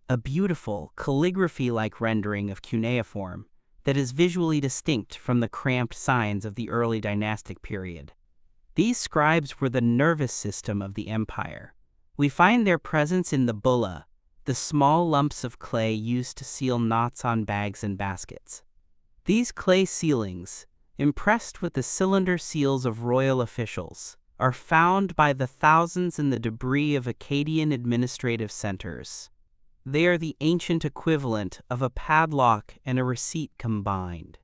a beautiful calligraphy-like rendering of cuneiform that is visually distinct from the cramped signs of the early dynastic period. These scribes were the nervous system of the empire. We find their presence in the bulla, the small lumps of clay used to seal knots on bags and baskets. These clay sealings, impressed with the cylinder seals of royal officials, are found by the thousands in the debris of Akkadian administrative centers. They are the ancient equivalent of a padlock and a receipt combined.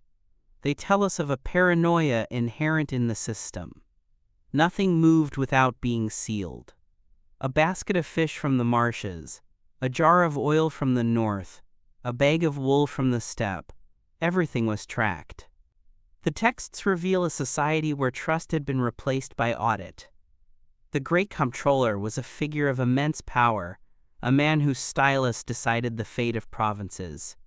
They tell us of a paranoia inherent in the system. Nothing moved without being sealed. A basket of fish from the marshes, a jar of oil from the north, a bag of wool from the steppe, everything was tracked. The texts reveal a society where trust had been replaced by audit. The great comptroller was a figure of immense power, a man whose stylus decided the fate of provinces.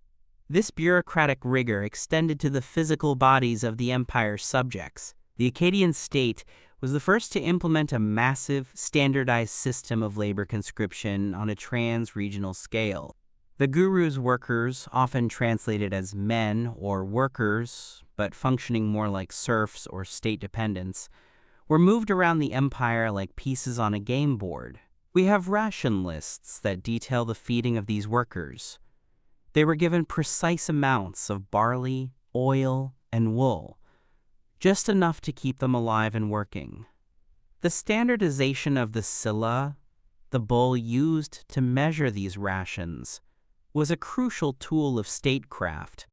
This bureaucratic rigor extended to the physical bodies of the empire's subjects. The Akkadian state was the first to implement a massive, standardized system of labor conscription on a trans-regional scale. The guru's workers, often translated as men or workers, but functioning more like serfs or state dependents, were moved around the empire like pieces on a game board. We have ration lists that detail the feeding of these workers. They were given precise amounts of barley, oil, and wool, just enough to keep them alive and working. The standardization of the scylla, the bull used to measure these rations, was a crucial tool of statecraft.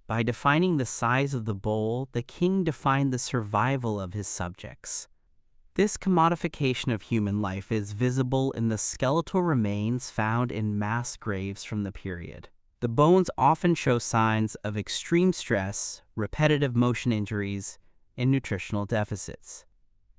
By defining the size of the bowl, the king defined the survival of his subjects. This commodification of human life is visible in the skeletal remains found in mass graves from the period. The bones often show signs of extreme stress, repetitive motion injuries, and nutritional deficits.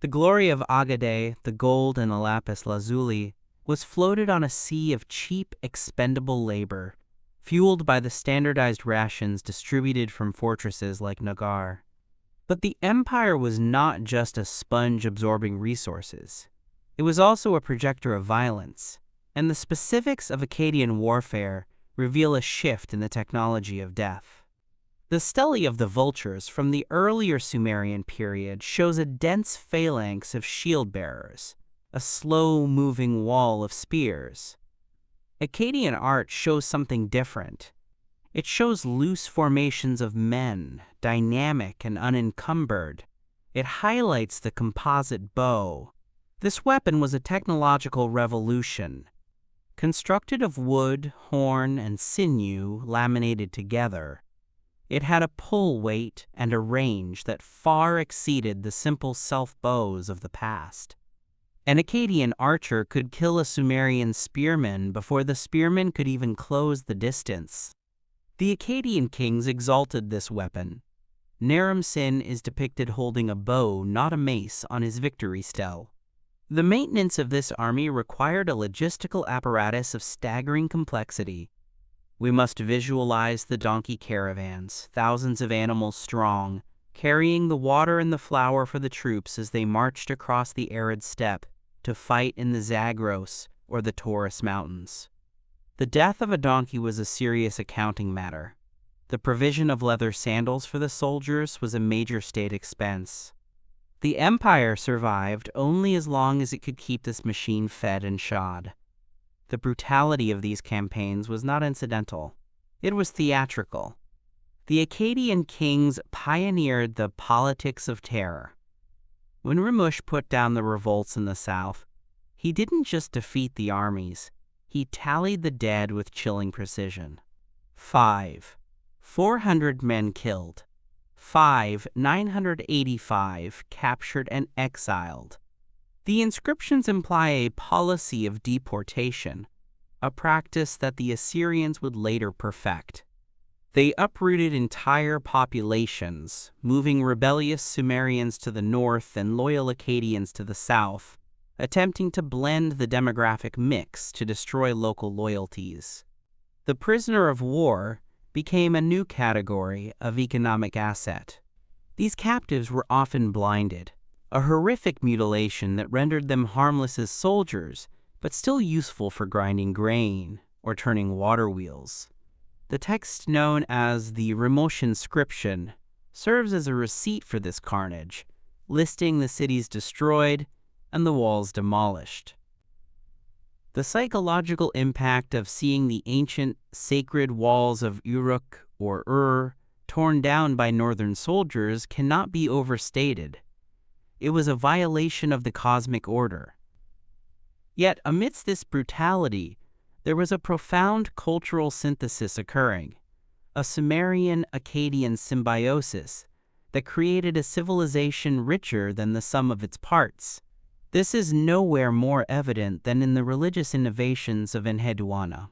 The glory of Agade, the gold and the lapis lazuli, was floated on a sea of cheap, expendable labor, fueled by the standardized rations distributed from fortresses like Nagar. But the empire was not just a sponge absorbing resources. It was also a projector of violence, and the specifics of Akkadian warfare reveal a shift in the technology of death. The stele of the vultures from the earlier Sumerian period shows a dense phalanx of shield-bearers, a slow-moving wall of spears. Akkadian art shows something different. It shows loose formations of men, dynamic and unencumbered. It highlights the composite bow. This weapon was a technological revolution. Constructed of wood, horn, and sinew laminated together, it had a pull weight and a range that far exceeded the simple self-bows of the past. An Akkadian archer could kill a Sumerian spearman before the spearman could even close the distance. The Akkadian kings exalted this weapon. Naram-Sin is depicted holding a bow, not a mace, on his victory stele. The maintenance of this army required a logistical apparatus of staggering complexity. We must visualize the donkey caravans, thousands of animals strong, carrying the water and the flour for the troops as they marched across the arid steppe to fight in the Zagros or the Taurus Mountains. The death of a donkey was a serious accounting matter. The provision of leather sandals for the soldiers was a major state expense. The empire survived only as long as it could keep this machine fed and shod. The brutality of these campaigns was not incidental. It was theatrical. The Akkadian kings pioneered the politics of terror. When Ramush put down the revolts in the south, he didn't just defeat the armies, he tallied the dead with chilling precision. 5. 400 men killed. 5. 985 captured and exiled. The inscriptions imply a policy of deportation, a practice that the Assyrians would later perfect. They uprooted entire populations, moving rebellious Sumerians to the north and loyal Akkadians to the south, attempting to blend the demographic mix to destroy local loyalties. The prisoner of war became a new category of economic asset. These captives were often blinded, a horrific mutilation that rendered them harmless as soldiers, but still useful for grinding grain or turning water wheels. The text known as the Ramosh inscription serves as a receipt for this carnage, listing the cities destroyed and the walls demolished. The psychological impact of seeing the ancient sacred walls of Uruk or Ur torn down by northern soldiers cannot be overstated. It was a violation of the cosmic order. Yet amidst this brutality, there was a profound cultural synthesis occurring, a Sumerian-Akkadian symbiosis that created a civilization richer than the sum of its parts. This is nowhere more evident than in the religious innovations of Enheduanna.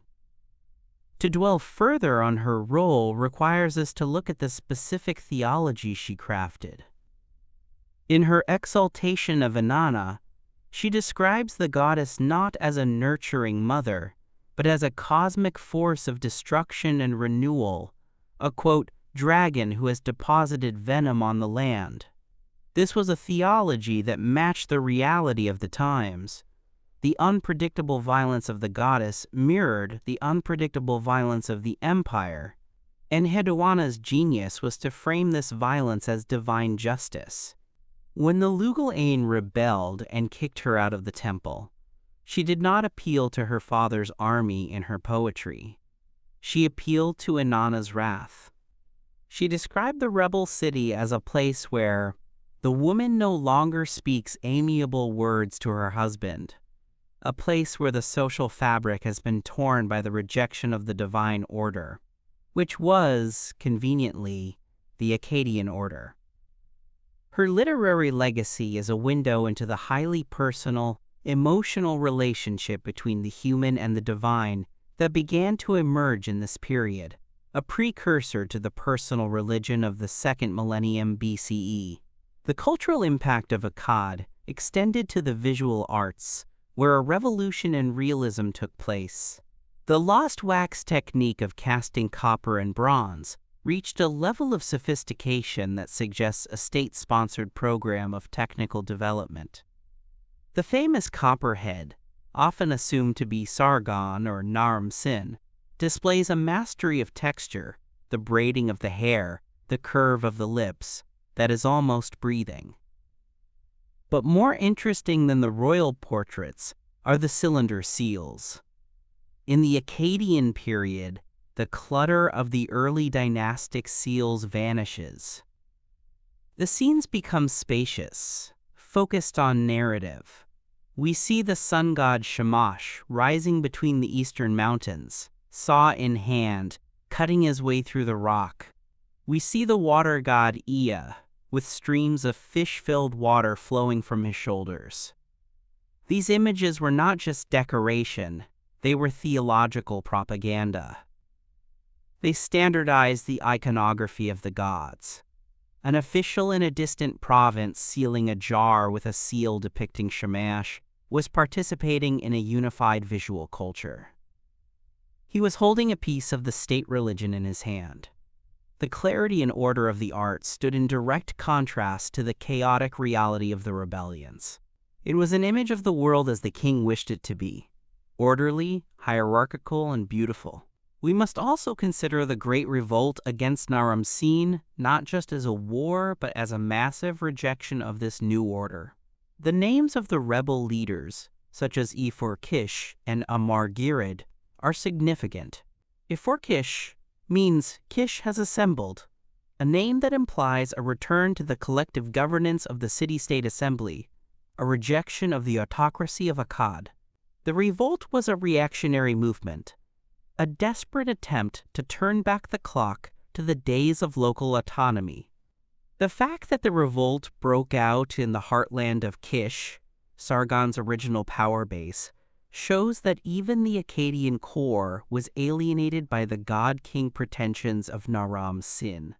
To dwell further on her role requires us to look at the specific theology she crafted. In her exaltation of Inanna, she describes the goddess not as a nurturing mother, but as a cosmic force of destruction and renewal, a, quote, dragon who has deposited venom on the land. This was a theology that matched the reality of the times. The unpredictable violence of the goddess mirrored the unpredictable violence of the empire, and Enheduanna's genius was to frame this violence as divine justice. When the Lugal-Ain rebelled and kicked her out of the temple, she did not appeal to her father's army in her poetry. She appealed to Inanna's wrath. She described the rebel city as a place where the woman no longer speaks amiable words to her husband, a place where the social fabric has been torn by the rejection of the divine order, which was, conveniently, the Akkadian order. Her literary legacy is a window into the highly personal, emotional relationship between the human and the divine that began to emerge in this period, a precursor to the personal religion of the 2nd millennium BCE. The cultural impact of Akkad extended to the visual arts, where a revolution in realism took place. The lost wax technique of casting copper and bronze reached a level of sophistication that suggests a state-sponsored program of technical development. The famous copperhead, often assumed to be Sargon or Naram Sin, displays a mastery of texture, the braiding of the hair, the curve of the lips, that is almost breathing. But more interesting than the royal portraits are the cylinder seals. In the Akkadian period, the clutter of the early dynastic seals vanishes. The scenes become spacious, focused on narrative. We see the sun god Shamash rising between the eastern mountains, saw in hand, cutting his way through the rock. We see the water god Ea, with streams of fish-filled water flowing from his shoulders. These images were not just decoration, they were theological propaganda. They standardized the iconography of the gods. An official in a distant province sealing a jar with a seal depicting Shamash was participating in a unified visual culture. He was holding a piece of the state religion in his hand. The clarity and order of the art stood in direct contrast to the chaotic reality of the rebellions. It was an image of the world as the king wished it to be, orderly, hierarchical, and beautiful. We must also consider the Great Revolt against Naram Sin not just as a war, but as a massive rejection of this new order. The names of the rebel leaders, such as Ifor-Kish and Amar-Girid, are significant. Ifor-Kish means Kish has assembled, a name that implies a return to the collective governance of the city-state assembly, a rejection of the autocracy of Akkad. The revolt was a reactionary movement, a desperate attempt to turn back the clock to the days of local autonomy. The fact that the revolt broke out in the heartland of Kish, Sargon's original power base, shows that even the Akkadian core was alienated by the god-king pretensions of Naram Sin.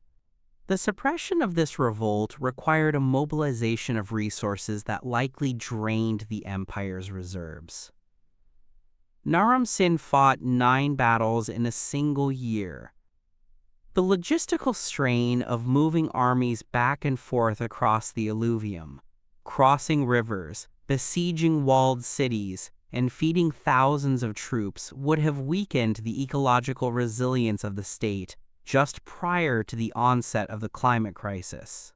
The suppression of this revolt required a mobilization of resources that likely drained the empire's reserves. Naram Sin fought 9 battles in a single year. The logistical strain of moving armies back and forth across the alluvium, crossing rivers, besieging walled cities, and feeding thousands of troops would have weakened the ecological resilience of the state just prior to the onset of the climate crisis.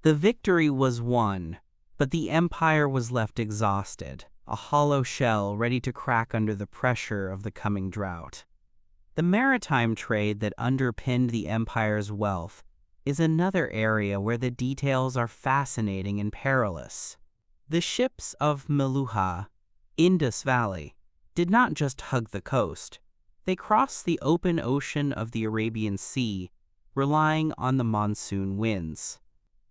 The victory was won, but the empire was left exhausted, a hollow shell ready to crack under the pressure of the coming drought. The maritime trade that underpinned the empire's wealth is another area where the details are fascinating and perilous. The ships of Meluha, Indus Valley, did not just hug the coast. They crossed the open ocean of the Arabian Sea, relying on the monsoon winds.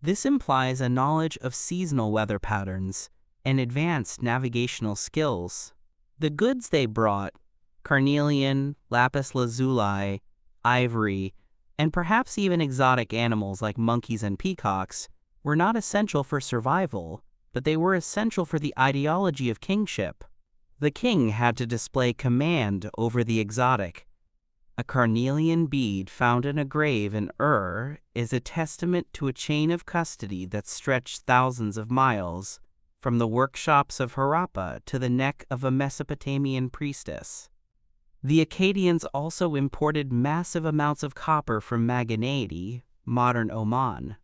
This implies a knowledge of seasonal weather patterns and advanced navigational skills. The goods they brought, carnelian, lapis lazuli, ivory, and perhaps even exotic animals like monkeys and peacocks, were not essential for survival, but they were essential for the ideology of kingship. The king had to display command over the exotic. A carnelian bead found in a grave in Ur is a testament to a chain of custody that stretched thousands of miles, from the workshops of Harappa to the neck of a Mesopotamian priestess. The Akkadians also imported massive amounts of copper from Maganadi, modern Oman.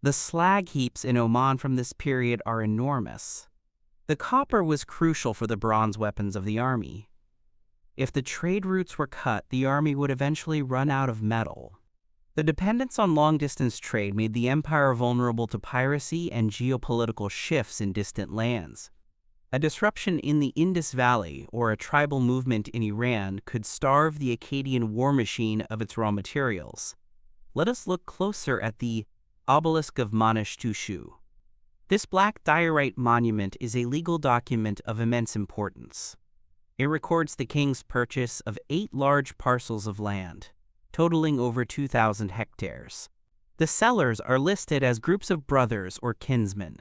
The slag heaps in Oman from this period are enormous. The copper was crucial for the bronze weapons of the army. If the trade routes were cut, the army would eventually run out of metal. The dependence on long-distance trade made the empire vulnerable to piracy and geopolitical shifts in distant lands. A disruption in the Indus Valley or a tribal movement in Iran could starve the Akkadian war machine of its raw materials. Let us look closer at the Obelisk of Manishtushu. This black diorite monument is a legal document of immense importance. It records the king's purchase of 8 large parcels of land, totaling over 2,000 hectares. The sellers are listed as groups of brothers or kinsmen.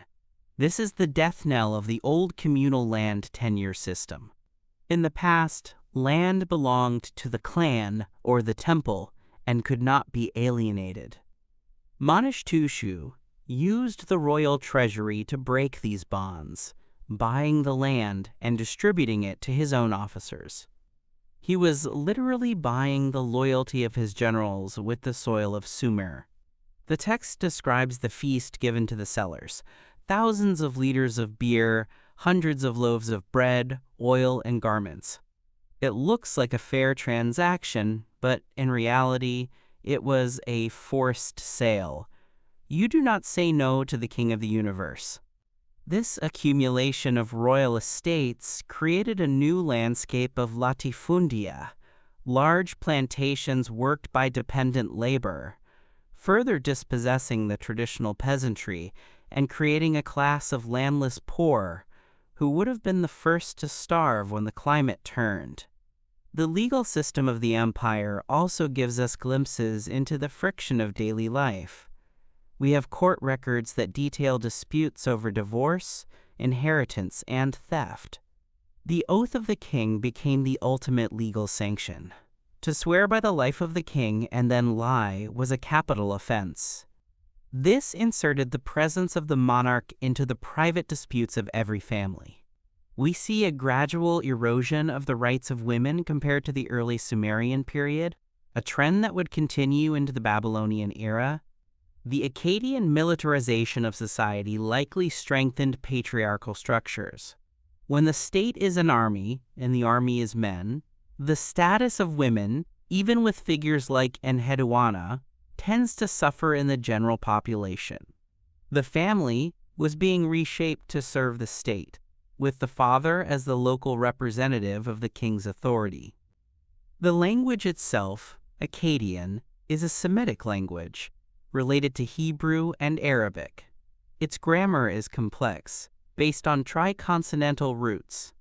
This is the death knell of the old communal land tenure system. In the past, land belonged to the clan or the temple and could not be alienated. Manishtushu used the royal treasury to break these bonds, buying the land and distributing it to his own officers. He was literally buying the loyalty of his generals with the soil of Sumer. The text describes the feast given to the sellers: thousands of liters of beer, hundreds of loaves of bread, oil, and garments. It looks like a fair transaction, but in reality, it was a forced sale. You do not say no to the king of the universe. This accumulation of royal estates created a new landscape of latifundia, large plantations worked by dependent labor, further dispossessing the traditional peasantry and creating a class of landless poor who would have been the first to starve when the climate turned. The legal system of the empire also gives us glimpses into the friction of daily life. We have court records that detail disputes over divorce, inheritance, and theft. The oath of the king became the ultimate legal sanction. To swear by the life of the king and then lie was a capital offense. This inserted the presence of the monarch into the private disputes of every family. We see a gradual erosion of the rights of women compared to the early Sumerian period, a trend that would continue into the Babylonian era. The Akkadian militarization of society likely strengthened patriarchal structures. When the state is an army and the army is men, the status of women, even with figures like Enheduanna, tends to suffer in the general population. The family was being reshaped to serve the state, with the father as the local representative of the king's authority. The language itself, Akkadian, is a Semitic language, related to Hebrew and Arabic. Its grammar is complex, based on triconsonantal roots.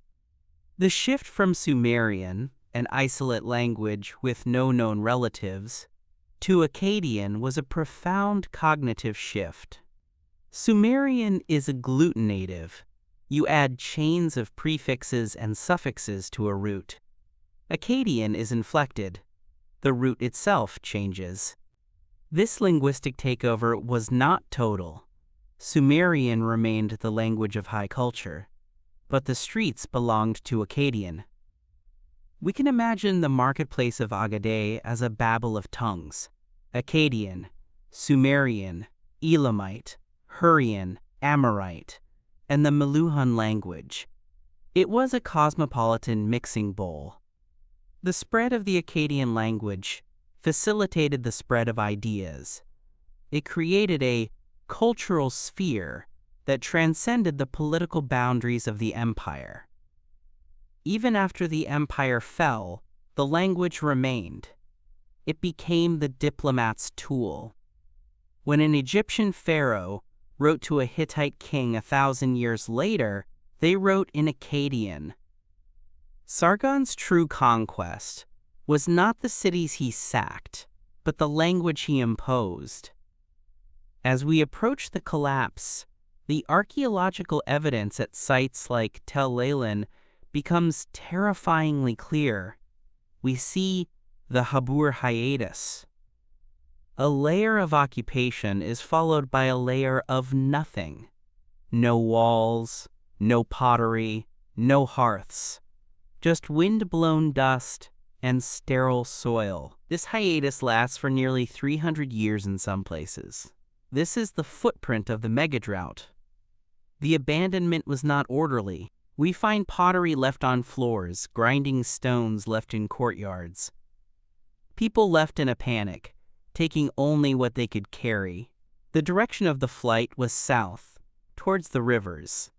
The shift from Sumerian, an isolate language with no known relatives, to Akkadian was a profound cognitive shift. Sumerian is agglutinative. You add chains of prefixes and suffixes to a root. Akkadian is inflected. The root itself changes. This linguistic takeover was not total. Sumerian remained the language of high culture, but the streets belonged to Akkadian. We can imagine the marketplace of Agade as a babel of tongues: Akkadian, Sumerian, Elamite, Hurrian, Amorite, and the Meluhan language. It was a cosmopolitan mixing bowl. The spread of the Akkadian language facilitated the spread of ideas. It created a cultural sphere that transcended the political boundaries of the empire. Even after the empire fell, the language remained. It became the diplomat's tool. When an Egyptian pharaoh wrote to a Hittite king 1,000 years later, they wrote in Akkadian. Sargon's true conquest was not the cities he sacked, but the language he imposed. As we approach the collapse, the archaeological evidence at sites like Tel Leilan becomes terrifyingly clear. We see the Habur hiatus. A layer of occupation is followed by a layer of nothing. No walls, no pottery, no hearths. Just wind-blown dust and sterile soil. This hiatus lasts for nearly 300 years in some places. This is the footprint of the megadrought. The abandonment was not orderly. We find pottery left on floors, grinding stones left in courtyards. People left in a panic, taking only what they could carry. The direction of the flight was south, towards the rivers.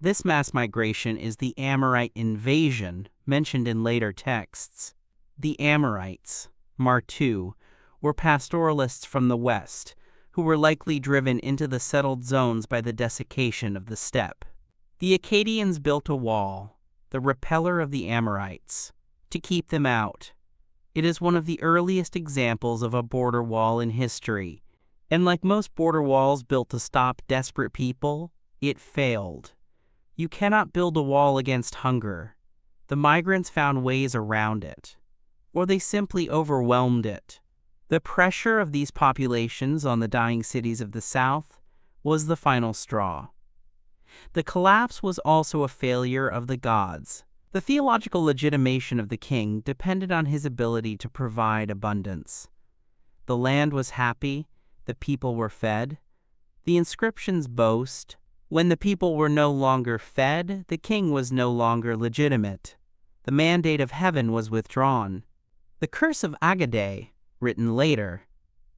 This mass migration is the Amorite invasion mentioned in later texts. The Amorites, Martu, were pastoralists from the west, who were likely driven into the settled zones by the desiccation of the steppe. The Akkadians built a wall, the repeller of the Amorites, to keep them out. It is one of the earliest examples of a border wall in history, and like most border walls built to stop desperate people, it failed. You cannot build a wall against hunger. The migrants found ways around it, or they simply overwhelmed it. The pressure of these populations on the dying cities of the south was the final straw. The collapse was also a failure of the gods. The theological legitimation of the king depended on his ability to provide abundance. The land was happy, the people were fed. The inscriptions boast, when the people were no longer fed, the king was no longer legitimate. The mandate of heaven was withdrawn. The Curse of Agade, written later,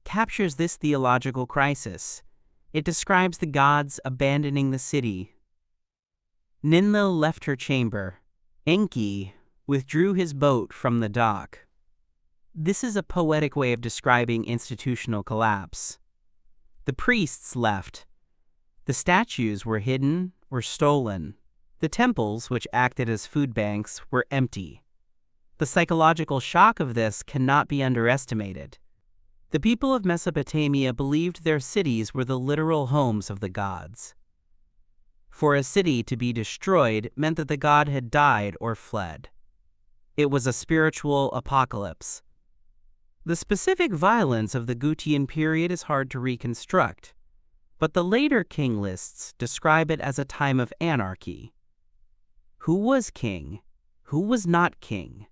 captures this theological crisis. It describes the gods abandoning the city. Ninlil left her chamber. Enki withdrew his boat from the dock. This is a poetic way of describing institutional collapse. The priests left. The statues were hidden or stolen. The temples, which acted as food banks, were empty. The psychological shock of this cannot be underestimated. The people of Mesopotamia believed their cities were the literal homes of the gods. For a city to be destroyed meant that the god had died or fled. It was a spiritual apocalypse. The specific violence of the Gutian period is hard to reconstruct, but the later king lists describe it as a time of anarchy. Who was king? Who was not king?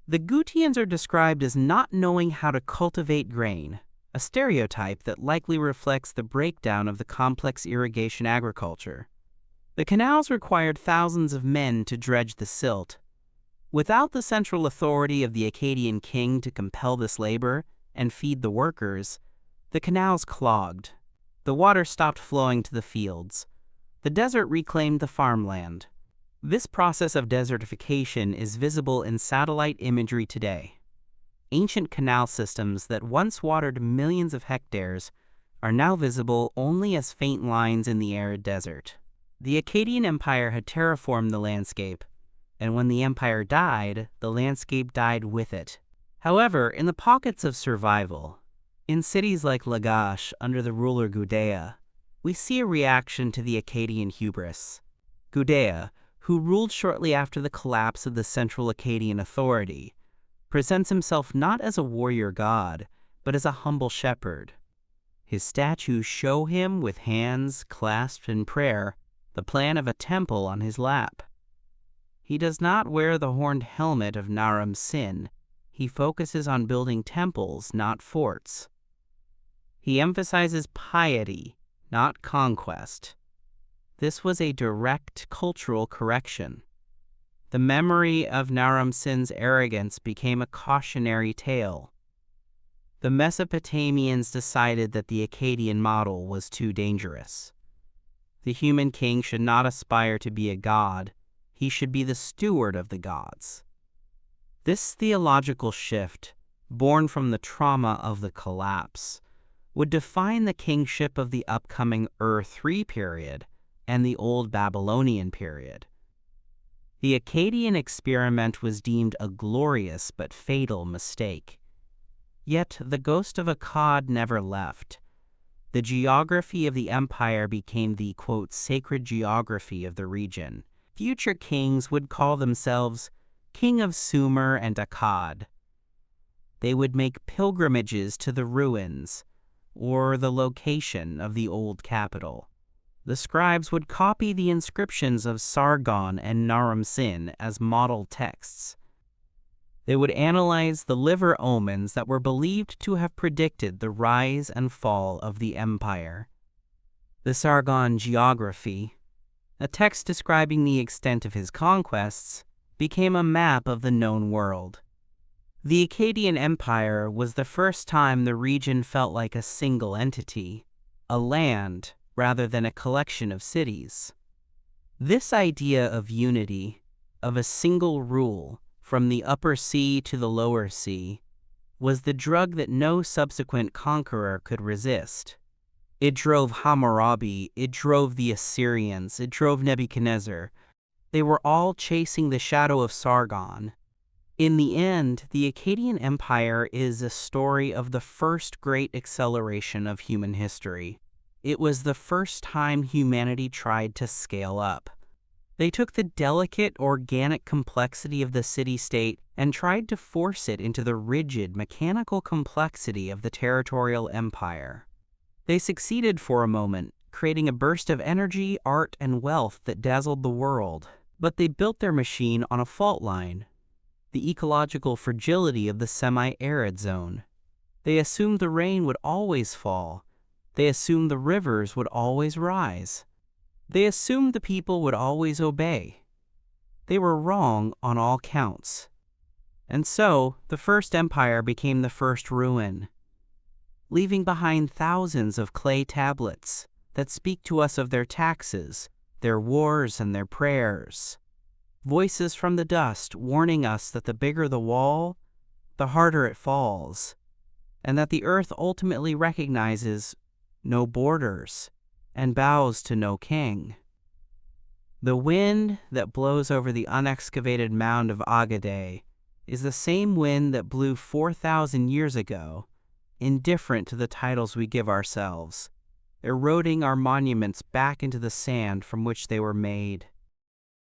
The Gutians are described as not knowing how to cultivate grain, a stereotype that likely reflects the breakdown of the complex irrigation agriculture. The canals required thousands of men to dredge the silt. Without the central authority of the Akkadian king to compel this labor and feed the workers, the canals clogged. The water stopped flowing to the fields. The desert reclaimed the farmland. This process of desertification is visible in satellite imagery today. Ancient canal systems that once watered millions of hectares are now visible only as faint lines in the arid desert. The Akkadian Empire had terraformed the landscape, and when the empire died, the landscape died with it. However, in the pockets of survival, in cities like Lagash under the ruler Gudea, we see a reaction to the Akkadian hubris. Gudea, who ruled shortly after the collapse of the central Akkadian authority, presents himself not as a warrior god, but as a humble shepherd. His statues show him with hands clasped in prayer, the plan of a temple on his lap. He does not wear the horned helmet of Naram Sin. He focuses on building temples, not forts. He emphasizes piety, not conquest. This was a direct cultural correction. The memory of Naram Sin's arrogance became a cautionary tale. The Mesopotamians decided that the Akkadian model was too dangerous. The human king should not aspire to be a god. He should be the steward of the gods. This theological shift, born from the trauma of the collapse, would define the kingship of the upcoming Ur-III period and the Old Babylonian period. The Akkadian experiment was deemed a glorious but fatal mistake. Yet the ghost of Akkad never left. The geography of the empire became the, quote, sacred geography of the region. Future kings would call themselves King of Sumer and Akkad. They would make pilgrimages to the ruins or the location of the old capital. The scribes would copy the inscriptions of Sargon and Naram Sin as model texts. They would analyze the liver omens that were believed to have predicted the rise and fall of the empire. The Sargon Geography, a text describing the extent of his conquests, became a map of the known world. The Akkadian Empire was the first time the region felt like a single entity, a land rather than a collection of cities. This idea of unity, of a single rule from the upper sea to the lower sea, was the drug that no subsequent conqueror could resist. It drove Hammurabi, it drove the Assyrians, it drove Nebuchadnezzar. They were all chasing the shadow of Sargon. In the end, the Akkadian Empire is a story of the first great acceleration of human history. It was the first time humanity tried to scale up. They took the delicate, organic complexity of the city-state and tried to force it into the rigid, mechanical complexity of the territorial empire. They succeeded for a moment, creating a burst of energy, art, and wealth that dazzled the world. But they built their machine on a fault line, the ecological fragility of the semi-arid zone. They assumed the rain would always fall. They assumed the rivers would always rise. They assumed the people would always obey. They were wrong on all counts. And so, the first empire became the first ruin, leaving behind thousands of clay tablets that speak to us of their taxes, their wars, and their prayers. Voices from the dust warning us that the bigger the wall, the harder it falls, and that the earth ultimately recognizes no borders and bows to no king. The wind that blows over the unexcavated mound of Agaday is the same wind that blew 4,000 years ago, indifferent to the titles we give ourselves, eroding our monuments back into the sand from which they were made.